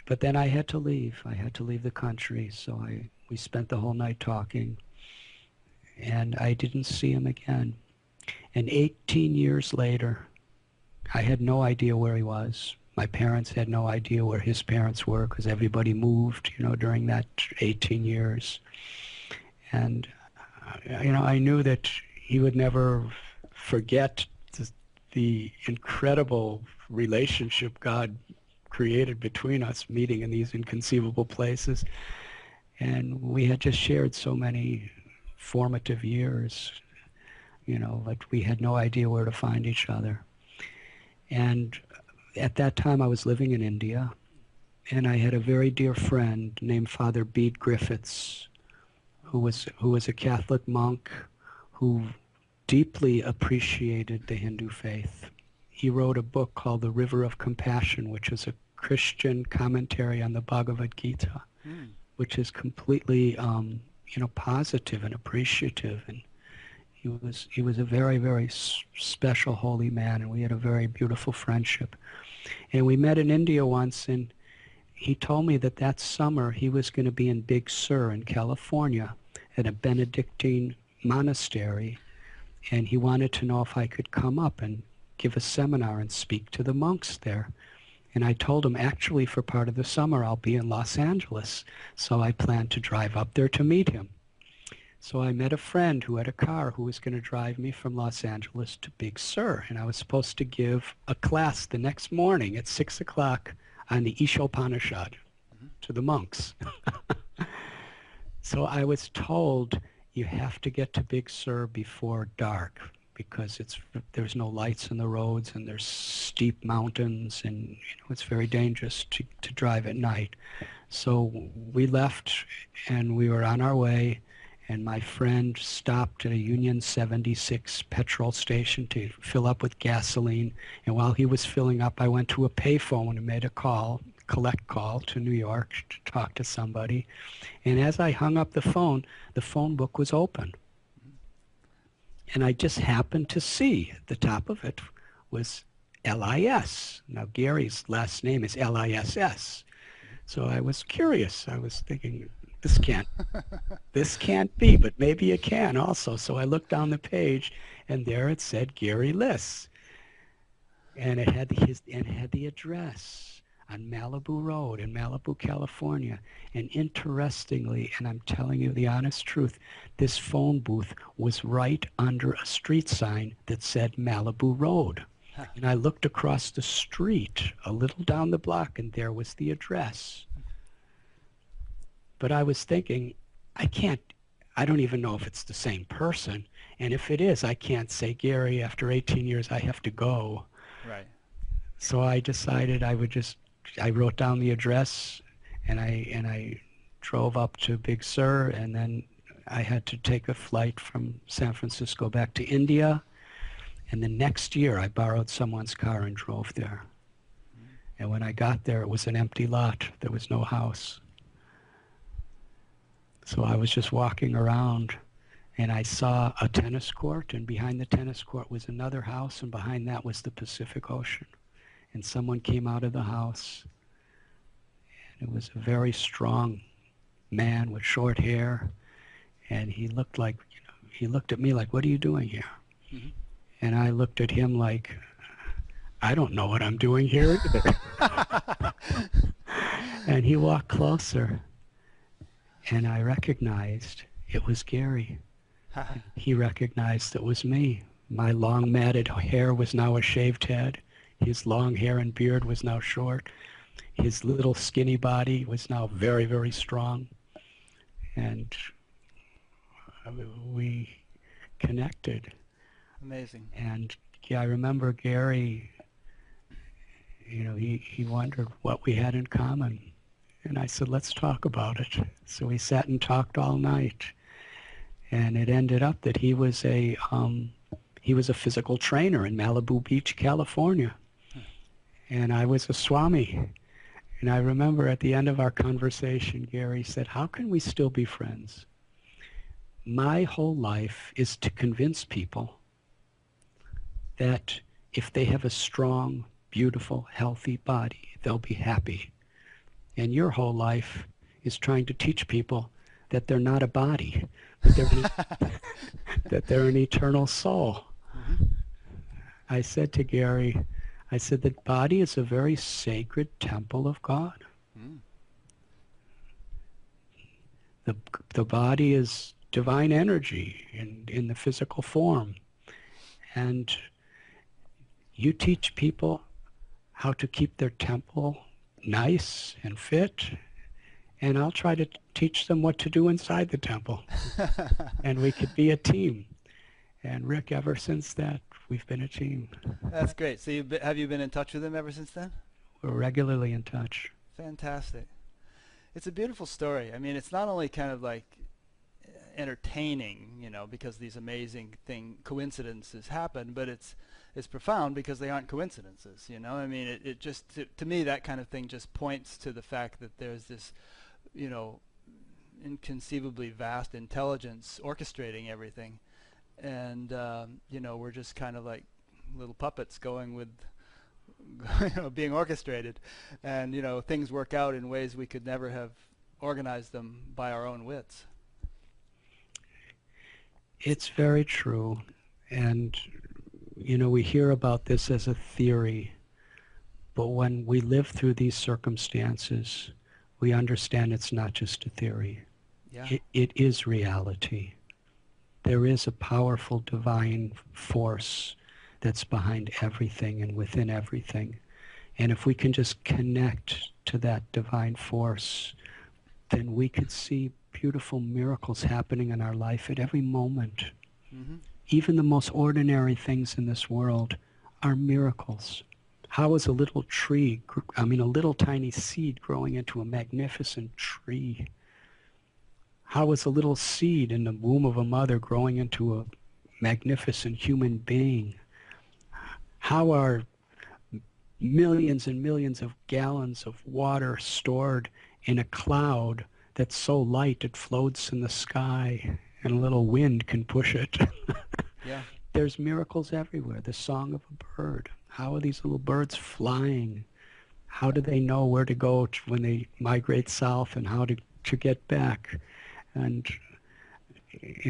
But then I had to leave. I had to leave the country, so we spent the whole night talking, and I didn't see him again. And 18 years later, I had no idea where he was. My parents had no idea where his parents were because everybody moved, during that 18 years. And, I knew that he would never forget the incredible relationship God created between us, meeting in these inconceivable places. And we had just shared so many formative years, like we had no idea where to find each other. And at that time I was living in India, and I had a very dear friend named Father Bede Griffiths, who was a Catholic monk who deeply appreciated the Hindu faith. He wrote a book called The River of Compassion, which is a Christian commentary on the Bhagavad Gita, which is completely, positive and appreciative. And he was a very, very special holy man, and we had a very beautiful friendship. And we met in India once, and he told me that summer he was going to be in Big Sur in California at a Benedictine monastery, and he wanted to know if I could come up and give a seminar and speak to the monks there. And I told him, actually, for part of the summer I'll be in Los Angeles, so I planned to drive up there to meet him. So I met a friend who had a car who was going to drive me from Los Angeles to Big Sur, and I was supposed to give a class the next morning at 6 o'clock on the Ishopanishad to the monks. So I was told, you have to get to Big Sur before dark because there's no lights in the roads, and there's steep mountains, and it's very dangerous to drive at night. So we left, and we were on our way, and my friend stopped at a Union 76 petrol station to fill up with gasoline. And while he was filling up, I went to a payphone and made a collect call to New York to talk to somebody. And as I hung up the phone book was open. And I just happened to see at the top of it was L-I-S. Now, Gary's last name is L-I-S-S. So I was curious. I was thinking, this can't be, but maybe it can also. So I looked down the page, and there it said Gary Liss. And it had the address on Malibu Road in Malibu, California. And interestingly, and I'm telling you the honest truth, this phone booth was right under a street sign that said Malibu Road. And I looked across the street a little down the block, and there was the address. But I was thinking, I don't even know if it's the same person. And if it is, I can't say, Gary, after 18 years, I have to go. Right. So I decided I wrote down the address, and I drove up to Big Sur, and then I had to take a flight from San Francisco back to India. And the next year, I borrowed someone's car and drove there. And when I got there, it was an empty lot. There was no house. So I was just walking around, and I saw a tennis court, and behind the tennis court was another house, and behind that was the Pacific Ocean. And someone came out of the house, and it was a very strong man with short hair, and he looked at me like, what are you doing here? Mm-hmm. And I looked at him like, I don't know what I'm doing here either. And he walked closer, and I recognized it was Gary. He recognized it was me. My long matted hair was now a shaved head. His long hair and beard was now short. His little skinny body was now very, very strong. And we connected. Amazing. And yeah, I remember Gary he wondered what we had in common. And I said, let's talk about it. So we sat and talked all night. And it ended up that he was a physical trainer in Malibu Beach, California. And I was a Swami. And I remember at the end of our conversation, Gary said, how can we still be friends? My whole life is to convince people that if they have a strong, beautiful, healthy body, they'll be happy. And your whole life is trying to teach people that they're not a body, that they're an eternal soul. Mm-hmm. I said to Gary, I said that body is a very sacred temple of God. Mm. The body is divine energy in the physical form. And you teach people how to keep their temple nice and fit, and I'll try to teach them what to do inside the temple. And we could be a team. And Rick, ever since that, we've been a team. That's great. So have you been in touch with him ever since then? We're regularly in touch. Fantastic. It's a beautiful story. I mean, it's not only kind of like entertaining, because these amazing coincidences happen, but it's profound because they aren't coincidences, I mean, it just, to me, that kind of thing just points to the fact that there's this, inconceivably vast intelligence orchestrating everything. And, we're just kind of like little puppets going with, being orchestrated. And, things work out in ways we could never have organized them by our own wits. It's very true. And, we hear about this as a theory, but when we live through these circumstances, we understand it's not just a theory. Yeah. It is reality. There is a powerful divine force that's behind everything and within everything. And if we can just connect to that divine force, then we could see beautiful miracles happening in our life at every moment. Mm-hmm. Even the most ordinary things in this world are miracles. How is a little a little tiny seed growing into a magnificent tree? How is a little seed in the womb of a mother growing into a magnificent human being? How are millions and millions of gallons of water stored in a cloud that's so light it floats in the sky and a little wind can push it? Yeah. There's miracles everywhere. The song of a bird. How are these little birds flying? How do they know where to go when they migrate south and how to get back? And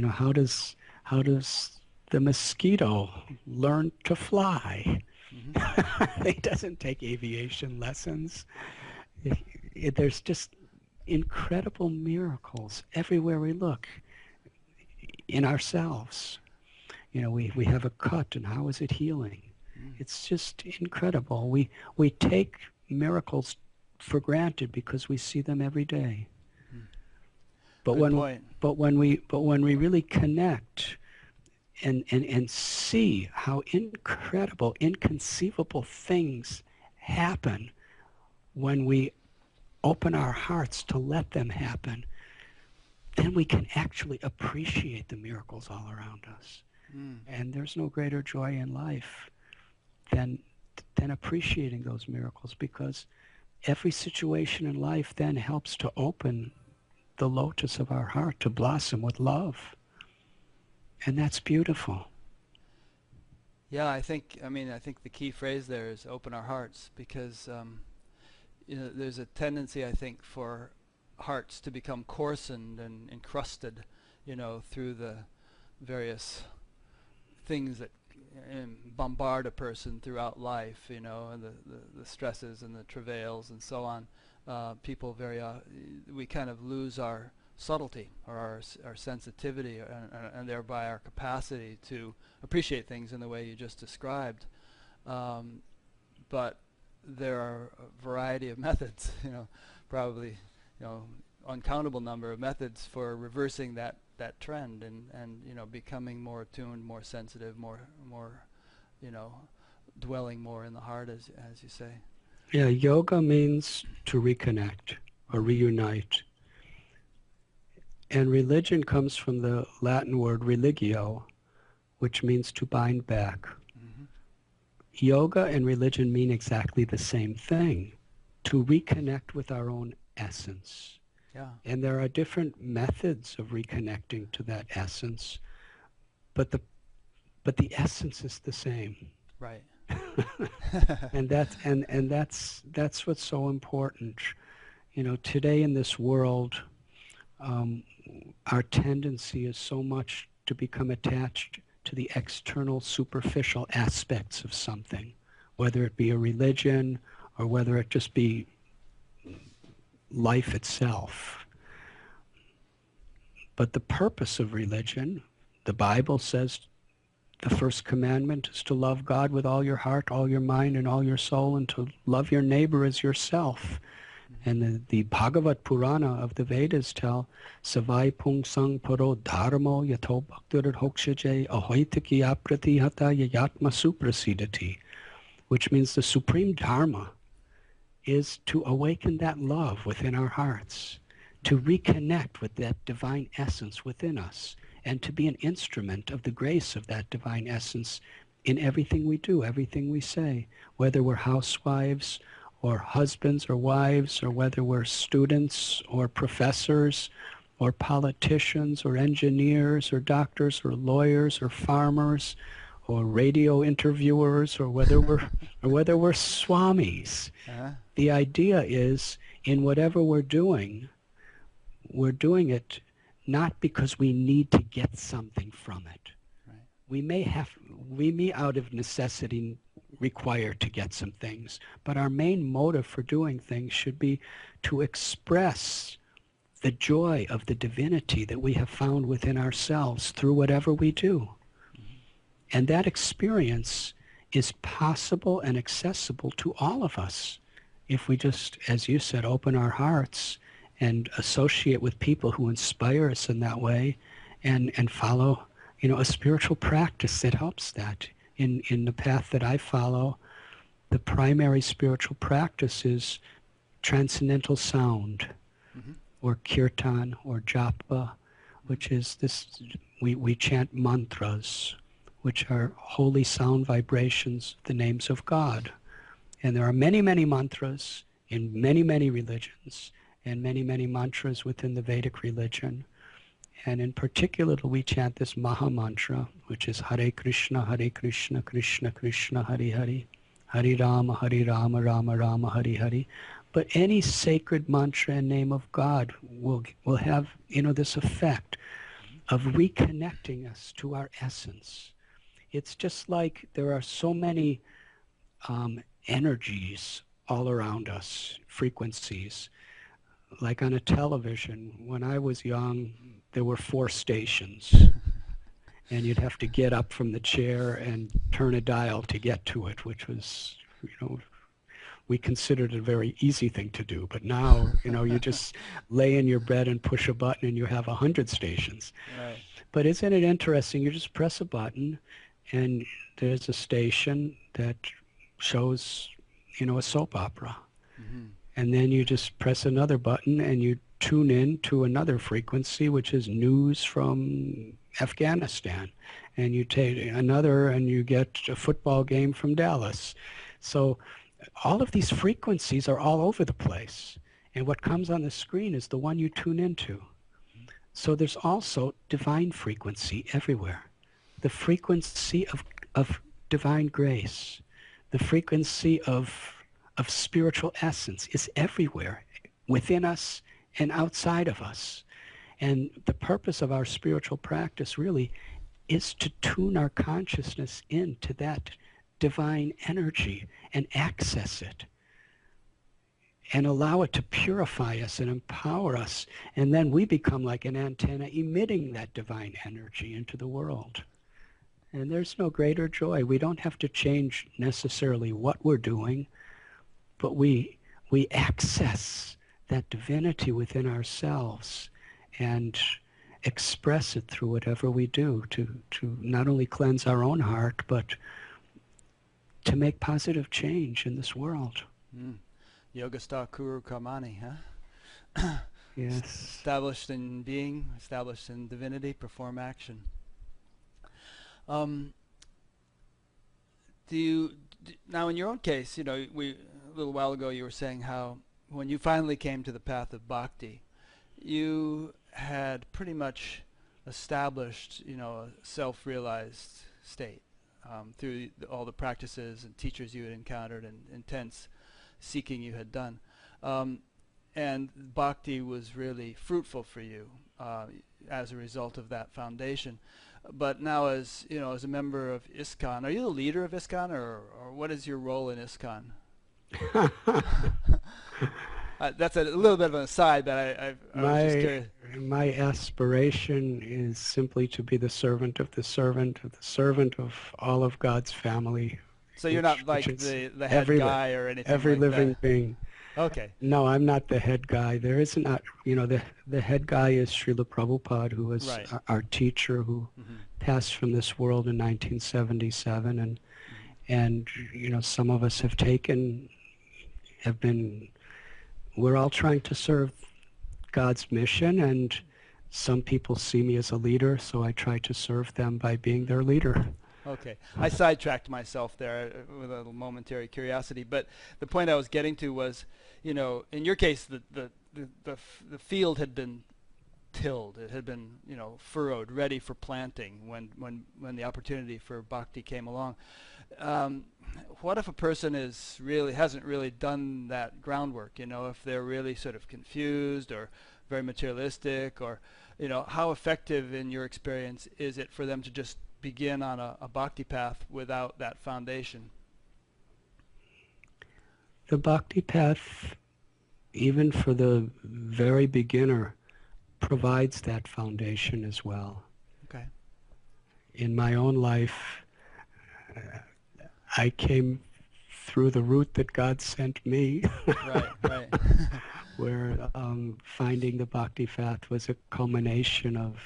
how does the mosquito learn to fly? Mm-hmm. It doesn't take aviation lessons. There's just incredible miracles everywhere we look in ourselves. We have a cut, and how is it healing? It's just incredible. We take miracles for granted because we see them every day. But when we really connect and see how incredible, inconceivable things happen when we open our hearts to let them happen, then we can actually appreciate the miracles all around us. And there's no greater joy in life than appreciating those miracles, because every situation in life then helps to open the lotus of our heart to blossom with love. And that's beautiful. Yeah, I think the key phrase there is open our hearts, because there's a tendency, I think, for hearts to become coarsened and encrusted, through the various things that bombard a person throughout life, and the stresses and the travails and so on. People we kind of lose our subtlety or our sensitivity and thereby our capacity to appreciate things in the way you just described. But there are a variety of methods, probably, uncountable number of methods for reversing that trend and becoming more attuned, more sensitive, more dwelling more in the heart, as you say. Yeah, yoga means to reconnect or reunite. And religion comes from the Latin word religio, which means to bind back. Mm-hmm. Yoga and religion mean exactly the same thing, to reconnect with our own essence. Yeah. And there are different methods of reconnecting to that essence, but the essence is the same. Right. And that's what's so important. You know, today in this world, um, our tendency is so much to become attached to the external, superficial aspects of something, whether it be a religion or whether it just be life itself. But the purpose of religion, the Bible says the first commandment is to love God with all your heart, all your mind, and all your soul, and to love your neighbor as yourself. And the Bhagavad Purana of the Vedas tell, Savai Pung Sang Paro Dharmo Yato Bhaktir Hokshaje Ahoitiki Apratihata Yayatma Suprasidati, which means the supreme dharma is to awaken that love within our hearts, to reconnect with that divine essence within us, and to be an instrument of the grace of that divine essence in everything we do, everything we say, whether we're housewives or husbands or wives, or whether we're students or professors or politicians or engineers or doctors or lawyers or farmers or radio interviewers, or whether we're swamis. Uh-huh. The idea is, in whatever we're doing it not because we need to get something from it. Right. We may out of necessity require to get some things, but our main motive for doing things should be to express the joy of the divinity that we have found within ourselves through whatever we do. And that experience is possible and accessible to all of us if we just, as you said, open our hearts and associate with people who inspire us in that way, and follow, a spiritual practice that helps that. In the path that I follow, the primary spiritual practice is transcendental sound, Mm-hmm. or kirtan, or japa, which is this, we chant mantras, which are holy sound vibrations of the names of God. And there are many, many mantras in many, many religions, and many, many mantras within the Vedic religion. And in particular, we chant this Maha Mantra, which is Hare Krishna, Krishna Krishna, Hare Hare, Hare Rama, Rama Rama, Hare Hare. But any sacred mantra and name of God will have, this effect of reconnecting us to our essence. It's just like there are so many energies all around us, frequencies. Like on a television, when I was young, there were 4 stations. And you'd have to get up from the chair and turn a dial to get to it, which was, we considered it a very easy thing to do. But now, you just lay in your bed and push a button and you have 100 stations. Right. But isn't it interesting? You just press a button and there's a station that shows, a soap opera. Mm-hmm. And then you just press another button and you tune in to another frequency, which is news from Afghanistan. And you take another and you get a football game from Dallas. So all of these frequencies are all over the place. And what comes on the screen is the one you tune into. So there's also divine frequency everywhere. The frequency of divine grace, the frequency of spiritual essence is everywhere, within us and outside of us. And the purpose of our spiritual practice really is to tune our consciousness into that divine energy and access it and allow it to purify us and empower us. And then we become like an antenna emitting that divine energy into the world. And there's no greater joy. We don't have to change necessarily what we're doing, but we access that divinity within ourselves and express it through whatever we do to not only cleanse our own heart, but to make positive change in this world. Mm. Yogastha Kuru Karmani, huh? Yes. Established in being, established in divinity, perform action. Um, now in your own case, a little while ago you were saying how when you finally came to the path of bhakti, you had pretty much established, a self-realized state through all the practices and teachers you had encountered and intense seeking you had done. And bhakti was really fruitful for you as a result of that foundation. But now, as as a member of ISKCON, are you the leader of ISKCON, or what is your role in ISKCON? That's a little bit of an aside, but I was just curious. My aspiration is simply to be the servant of the servant of the servant of all of God's family. So you're not like the head guy or anything every like living that? being. Okay. No, I'm not the head guy. There is not, the head guy is Srila Prabhupada, who was Right. our teacher, who passed from this world in 1977, and some of us we're all trying to serve God's mission, and some people see me as a leader, so I try to serve them by being their leader. Okay. I sidetracked myself there with a little momentary curiosity, but the point I was getting to was, in your case, the field had been tilled. It had been, furrowed, ready for planting when the opportunity for bhakti came along. What if a person hasn't really done that groundwork? If they're really sort of confused or very materialistic, or how effective in your experience is it for them to just begin on a bhakti path without that foundation? The bhakti path, even for the very beginner, provides that foundation as well. Okay. In my own life, I came through the route that God sent me. Right. Where finding the bhakti path was a culmination of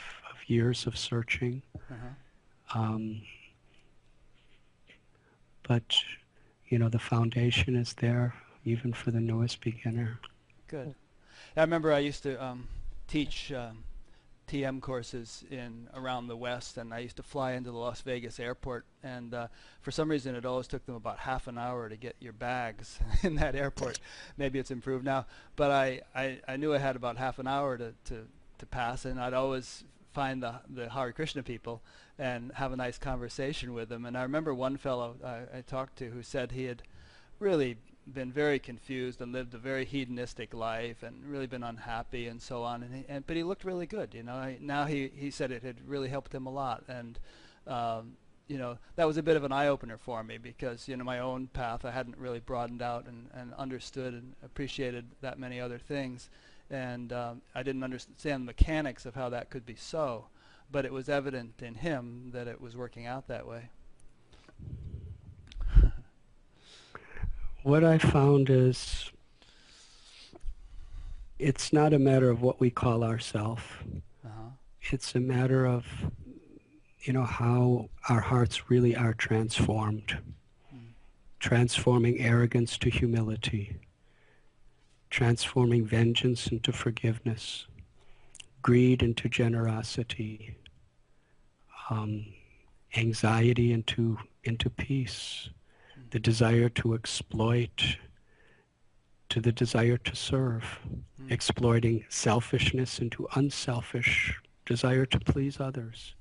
years of searching. But the foundation is there even for the newest beginner. Good. I remember I used to teach TM courses around the West, and I used to fly into the Las Vegas airport, and for some reason it always took them about half an hour to get your bags in that airport. Maybe it's improved now, but I knew I had about half an hour to pass, and I'd always find the Hare Krishna people and have a nice conversation with them. And I remember one fellow I talked to who said he had really been very confused and lived a very hedonistic life and really been unhappy and so on, but he looked really good. Now he said it had really helped him a lot, and that was a bit of an eye-opener for me, because my own path, I hadn't really broadened out and understood and appreciated that many other things, and I didn't understand the mechanics of how that could be so, but it was evident in him that it was working out that way. What I found is it's not a matter of what we call ourselves. It's a matter of, how our hearts really are transformed. Transforming arrogance to humility. Transforming vengeance into forgiveness. Greed into generosity. Anxiety into peace. The desire to exploit to the desire to serve, exploiting selfishness into unselfish desire to please others.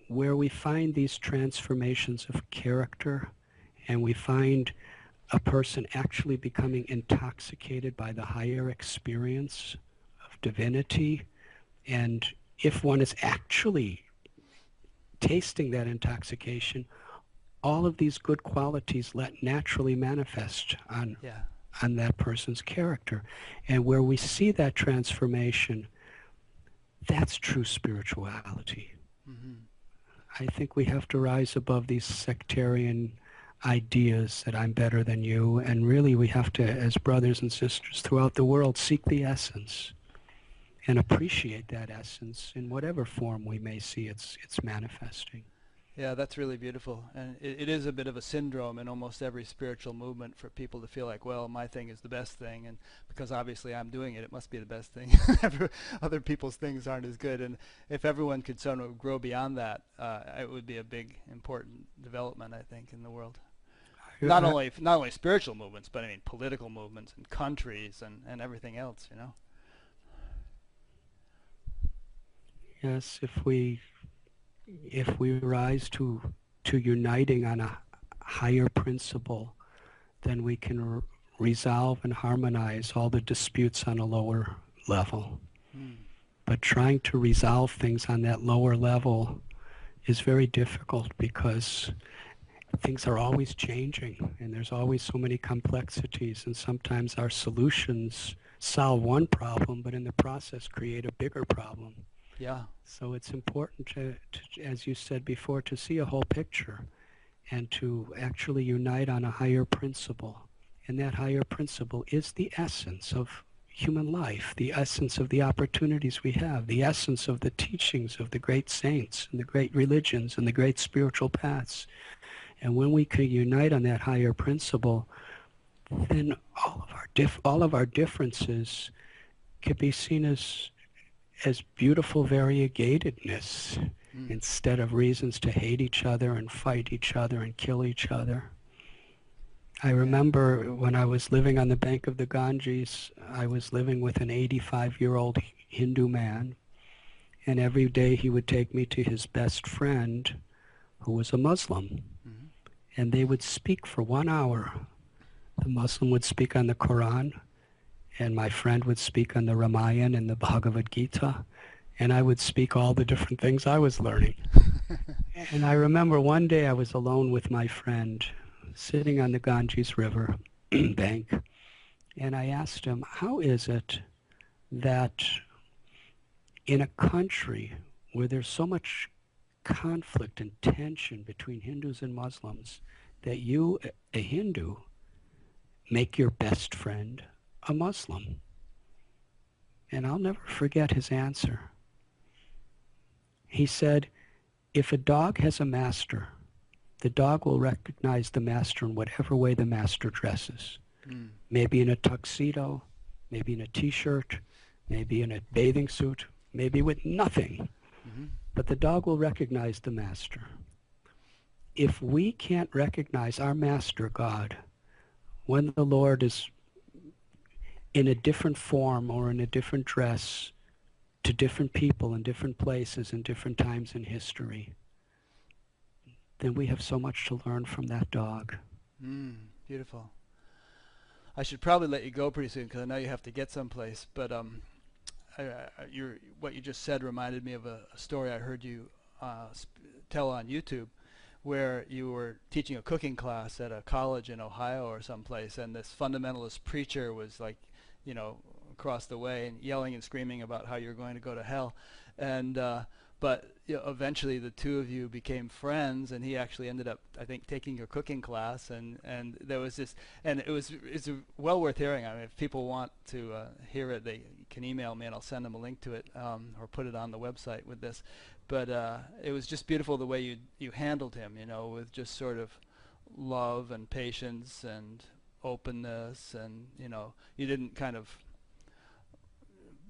Where we find these transformations of character, and we find a person actually becoming intoxicated by the higher experience of divinity, and if one is actually tasting that intoxication, all of these good qualities let naturally manifest on that person's character. And where we see that transformation, that's true spirituality. I think we have to rise above these sectarian ideas that I'm better than you, and really we have to, as brothers and sisters throughout the world, seek the essence and appreciate that essence in whatever form we may see it's manifesting. Yeah, that's really beautiful. And it is a bit of a syndrome in almost every spiritual movement for people to feel like, well, my thing is the best thing. And because obviously I'm doing it, it must be the best thing. Other people's things aren't as good. And if everyone could sort of grow beyond that, it would be a big, important development, I think, in the world. Not only spiritual movements, but I mean political movements and countries and everything else, you know. Yes, if we rise to uniting on a higher principle, then we can resolve and harmonize all the disputes on a lower level. But trying to resolve things on that lower level is very difficult because things are always changing and there's always so many complexities, and sometimes our solutions solve one problem but in the process create a bigger problem. Yeah. So it's important to, as you said before, to see a whole picture and to actually unite on a higher principle. And that higher principle is the essence of human life, the essence of the opportunities we have, the essence of the teachings of the great saints and the great religions and the great spiritual paths. And when we can unite on that higher principle, then all of our differences can be seen as beautiful variegatedness instead of reasons to hate each other and fight each other and kill each other. I remember when I was living on the bank of the Ganges, I was living with an 85-year-old Hindu man, and every day he would take me to his best friend who was a Muslim, and they would speak for 1 hour. The Muslim would speak on the Quran, and my friend would speak on the Ramayana and the Bhagavad Gita, and I would speak all the different things I was learning. And I remember one day I was alone with my friend, sitting on the Ganges River bank, and I asked him, how is it that in a country where there's so much conflict and tension between Hindus and Muslims, that you, a Hindu, make your best friend a Muslim? And I'll never forget his answer. He said, if a dog has a master, the dog will recognize the master in whatever way the master dresses. Maybe in a tuxedo, maybe in a t-shirt, maybe in a bathing suit, maybe with nothing. But the dog will recognize the master. If we can't recognize our master, God, when the Lord is in a different form or in a different dress to different people in different places in different times in history, then we have so much to learn from that dog. Beautiful. I should probably let you go pretty soon because I know you have to get someplace, but what you just said reminded me of a story I heard you tell on YouTube, where you were teaching a cooking class at a college in Ohio or someplace, and this fundamentalist preacher was like, you know, across the way and yelling and screaming about how you're going to go to hell, and but you know, eventually the two of you became friends, and he actually ended up, I think, taking your cooking class, and there was this, and it's well worth hearing. I mean, if people want to hear it, they can email me and I'll send them a link to it, or put it on the website with this. But it was just beautiful the way you handled him, you know, with just sort of love and patience and openness, and you know, you didn't kind of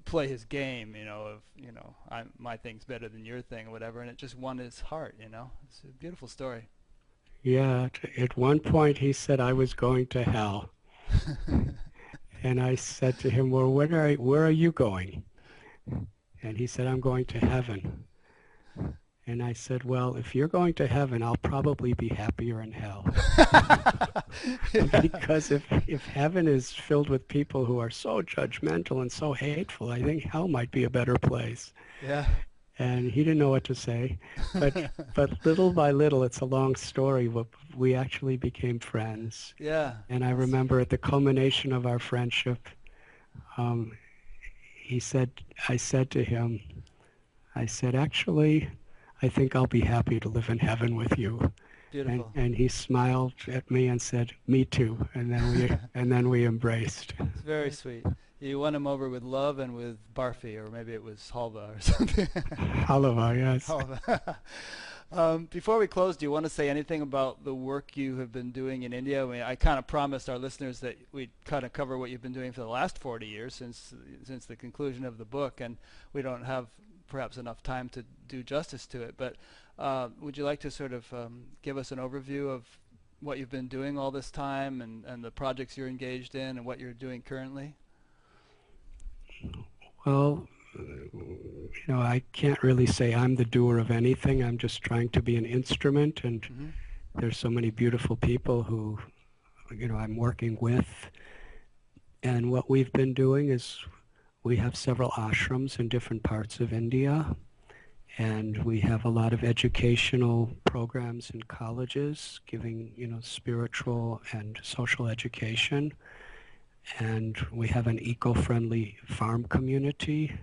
play his game, you know, of, you know, my thing's better than your thing or whatever, and it just won his heart, you know. It's a beautiful story. Yeah, at one point he said I was going to hell. And I said to him, well, where are you going? And he said, I'm going to heaven. And I said, well, if you're going to heaven, I'll probably be happier in hell. Because if heaven is filled with people who are so judgmental and so hateful, I think hell might be a better place. Yeah. And he didn't know what to say. But little by little, it's a long story, we actually became friends. Yeah. And I remember at the culmination of our friendship, I said to him, I said, actually, I think I'll be happy to live in heaven with you. Beautiful. And he smiled at me and said, me too. And then we embraced. It's very sweet. You won him over with love and with barfi, or maybe it was halva or something. Halava, yes. Halva. Before we close, do you want to say anything about the work you have been doing in India? I mean, I kind of promised our listeners that we'd kind of cover what you've been doing for the last 40 years since the conclusion of the book, and we don't have perhaps enough time to do justice to it. But would you like to sort of give us an overview of what you've been doing all this time and the projects you're engaged in and what you're doing currently? Well, I can't really say I'm the doer of anything. I'm just trying to be an instrument, and Mm-hmm. there's so many beautiful people who, I'm working with. And what we've been doing is we have several ashrams in different parts of India, and we have a lot of educational programs in colleges giving, spiritual and social education. And we have an eco-friendly farm community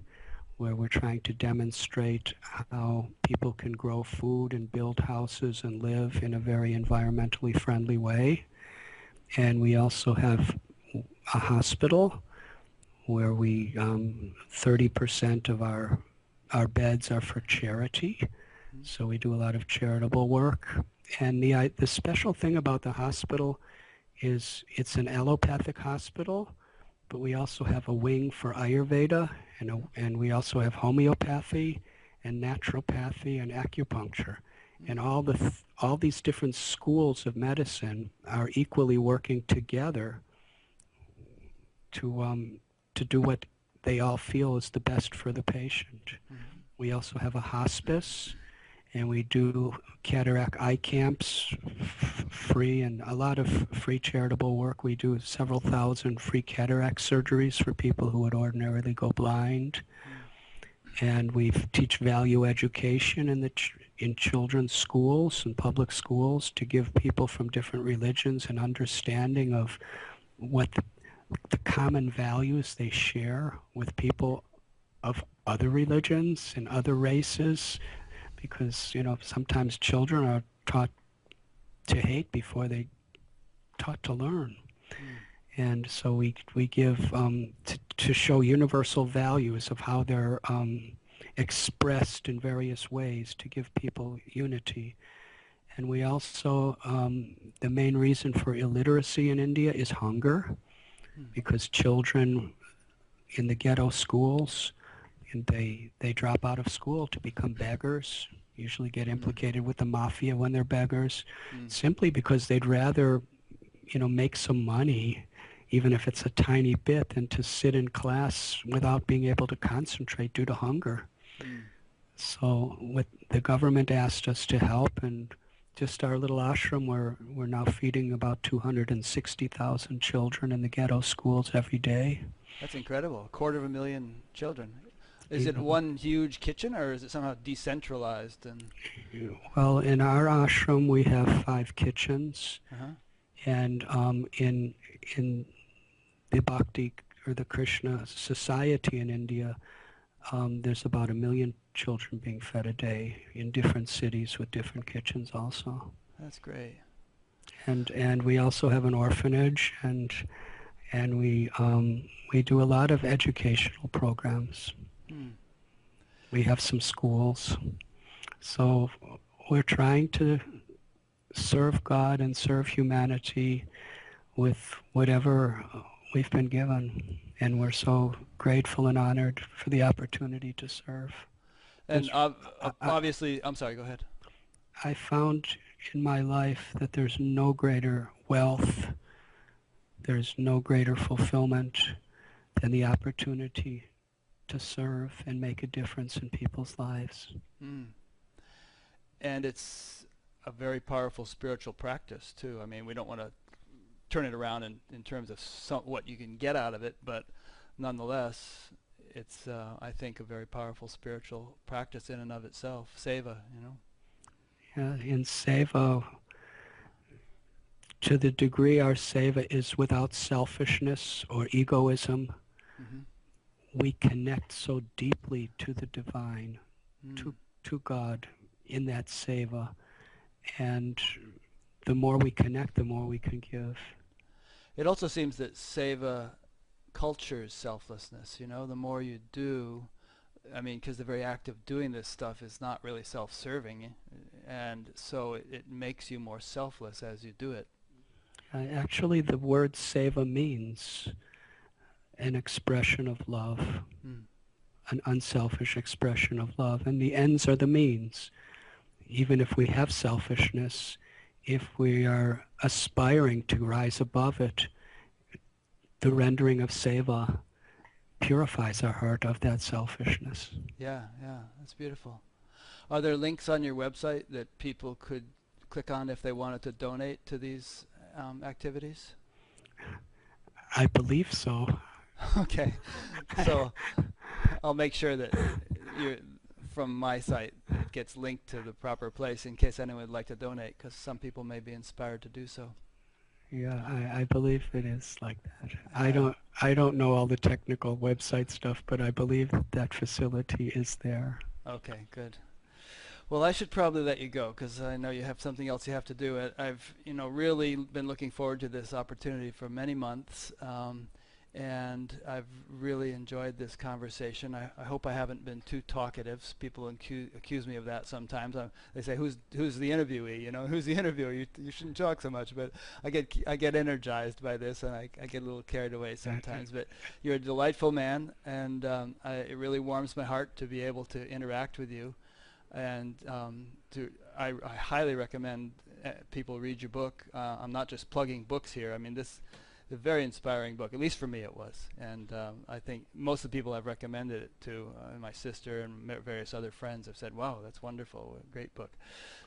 where we're trying to demonstrate how people can grow food and build houses and live in a very environmentally friendly way. And we also have a hospital where 30% of our beds are for charity. So we do a lot of charitable work. And the special thing about the hospital is it's an allopathic hospital, but we also have a wing for Ayurveda, and we also have homeopathy and naturopathy and acupuncture. And all these different schools of medicine are equally working together to do what they all feel is the best for the patient. Mm-hmm. We also have a hospice, and we do cataract eye camps free, and a lot of free charitable work. We do several thousand free cataract surgeries for people who would ordinarily go blind. And we teach value education in children's schools and public schools to give people from different religions an understanding of what the common values they share with people of other religions and other races, because sometimes children are taught to hate before they taught to learn. And so we give to show universal values of how they're expressed in various ways to give people unity. And we also, the main reason for illiteracy in India is hunger, because children in the ghetto schools, and they drop out of school to become beggars, usually get implicated with the mafia when they're beggars, simply because they'd rather, make some money, even if it's a tiny bit, than to sit in class without being able to concentrate due to hunger. So what the government asked us to help, and just our little ashram, we're now feeding about 260,000 children in the ghetto schools every day. That's incredible. 250,000 children. Is it one huge kitchen, or is it somehow decentralized? Well, in our ashram we have 5 kitchens, and in the Bhakti or the Krishna society in India, there's about 1 million children being fed a day in different cities with different kitchens also. That's great. And we also have an orphanage, and we do a lot of educational programs. We have some schools. So we're trying to serve God and serve humanity with whatever we've been given. And we're so grateful and honored for the opportunity to serve. And obviously, I'm sorry, go ahead. I found in my life that there's no greater wealth, there's no greater fulfillment than the opportunity to serve and make a difference in people's lives. And it's a very powerful spiritual practice too. I mean, we don't want to turn it around in terms of what you can get out of it, but nonetheless, it's I think a very powerful spiritual practice in and of itself. Seva, Yeah, in seva, to the degree our seva is without selfishness or egoism, we connect so deeply to the divine, to God in that seva. And the more we connect, the more we can give. It also seems that seva cultures selflessness, the more you do, I mean, because the very act of doing this stuff is not really self-serving and so it makes you more selfless as you do it. Actually, the word seva means an expression of love, an unselfish expression of love, and the ends are the means. Even if we have selfishness, if we are aspiring to rise above it, the rendering of seva purifies our heart of that selfishness. Yeah, that's beautiful. Are there links on your website that people could click on if they wanted to donate to these activities? I believe so. Okay, so I'll make sure that from my site it gets linked to the proper place in case anyone would like to donate, because some people may be inspired to do so. Yeah, I believe it is like that. I don't know all the technical website stuff, but I believe that facility is there. Okay, good. Well, I should probably let you go because I know you have something else you have to do. I've really been looking forward to this opportunity for many months, and I've really enjoyed this conversation. I hope I haven't been too talkative. People accuse me of that sometimes. They say, "Who's the interviewee? Who's the interviewer? You shouldn't talk so much." But I get energized by this, and I get a little carried away sometimes. But you're a delightful man, and it really warms my heart to be able to interact with you. And I highly recommend people read your book. I'm not just plugging books here. I mean, this is a very inspiring book, at least for me it was. And I think most of the people I've recommended it to, my sister and various other friends have said, "Wow, that's wonderful, a great book."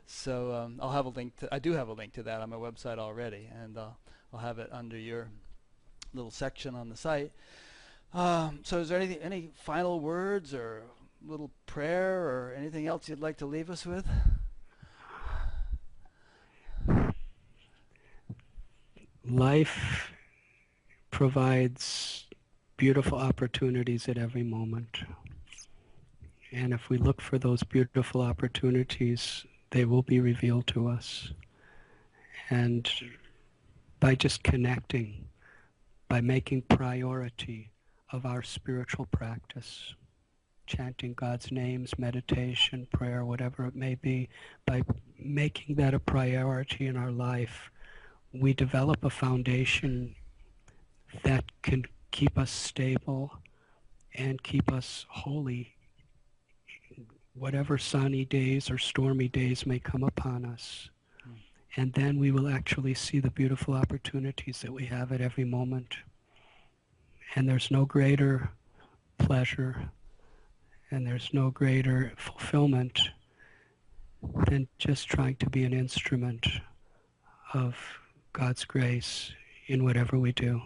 So I'll have a link I do have a link to that on my website already, and I'll have it under your little section on the site. So is there any final words or little prayer or anything else you'd like to leave us with? Life provides beautiful opportunities at every moment. And if we look for those beautiful opportunities, they will be revealed to us. And by just connecting, by making priority of our spiritual practice, chanting God's names, meditation, prayer, whatever it may be, by making that a priority in our life, we develop a foundation that can keep us stable and keep us holy, whatever sunny days or stormy days may come upon us. And then we will actually see the beautiful opportunities that we have at every moment. And there's no greater pleasure and there's no greater fulfillment than just trying to be an instrument of God's grace in whatever we do.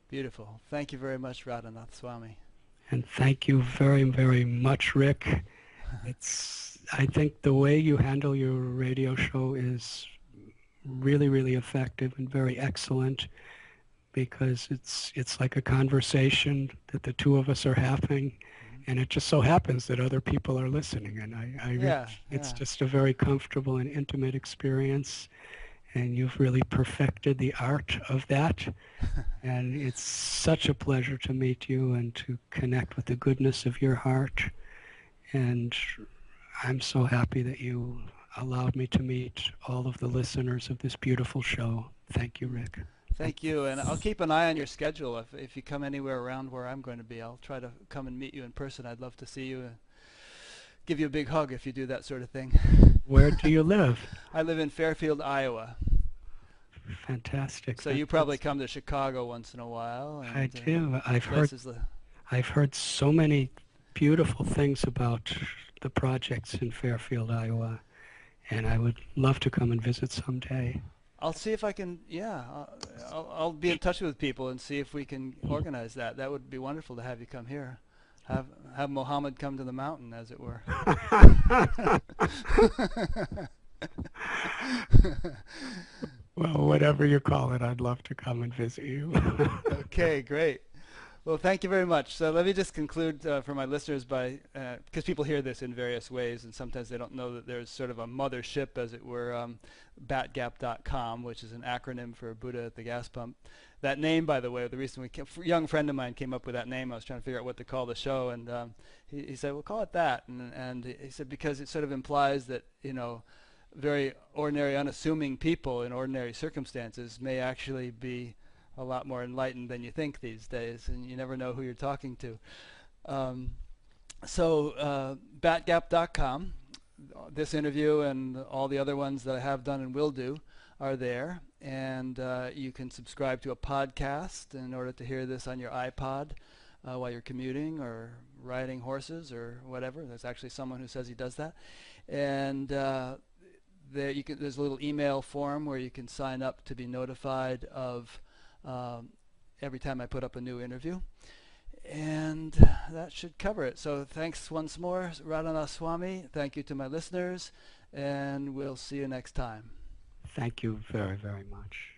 Beautiful. Thank you very much, Radhanath Swami. And thank you very, very much, Rick. I think the way you handle your radio show is really, really effective and very excellent, because it's like a conversation that the two of us are having, and it just so happens that other people are listening, and it's just a very comfortable and intimate experience, and you've really perfected the art of that. And it's such a pleasure to meet you and to connect with the goodness of your heart. And I'm so happy that you allowed me to meet all of the listeners of this beautiful show. Thank you, Rick. Thank you, and I'll keep an eye on your schedule. If you come anywhere around where I'm going to be, I'll try to come and meet you in person. I'd love to see you and give you a big hug if you do that sort of thing. Where do you live? I live in Fairfield, Iowa. Fantastic. So you probably come to Chicago once in a while. And, I do. I've heard so many beautiful things about the projects in Fairfield, Iowa, and I would love to come and visit someday. I'll see if I can, I'll be in touch with people and see if we can organize that. That would be wonderful to have you come here. Have Muhammad come to the mountain, as it were. Well, whatever you call it, I'd love to come and visit you. Okay, great. Well, thank you very much. So let me just conclude for my listeners by, because people hear this in various ways, and sometimes they don't know that there's sort of a mothership, as it were, batgap.com, which is an acronym for Buddha at the Gas Pump. That name, by the way, the reason a young friend of mine came up with that name. I was trying to figure out what to call the show, and he said, "Well, call it that." And he said because it sort of implies that very ordinary, unassuming people in ordinary circumstances may actually be a lot more enlightened than you think these days, and you never know who you're talking to. Batgap.com. This interview and all the other ones that I have done and will do are there, and you can subscribe to a podcast in order to hear this on your iPod while you're commuting or riding horses or whatever. There's actually someone who says he does that. And there's a little email form where you can sign up to be notified of every time I put up a new interview. And that should cover it. So thanks once more, Radhanath Swami. Thank you to my listeners, and we'll see you next time. Thank you very, very much.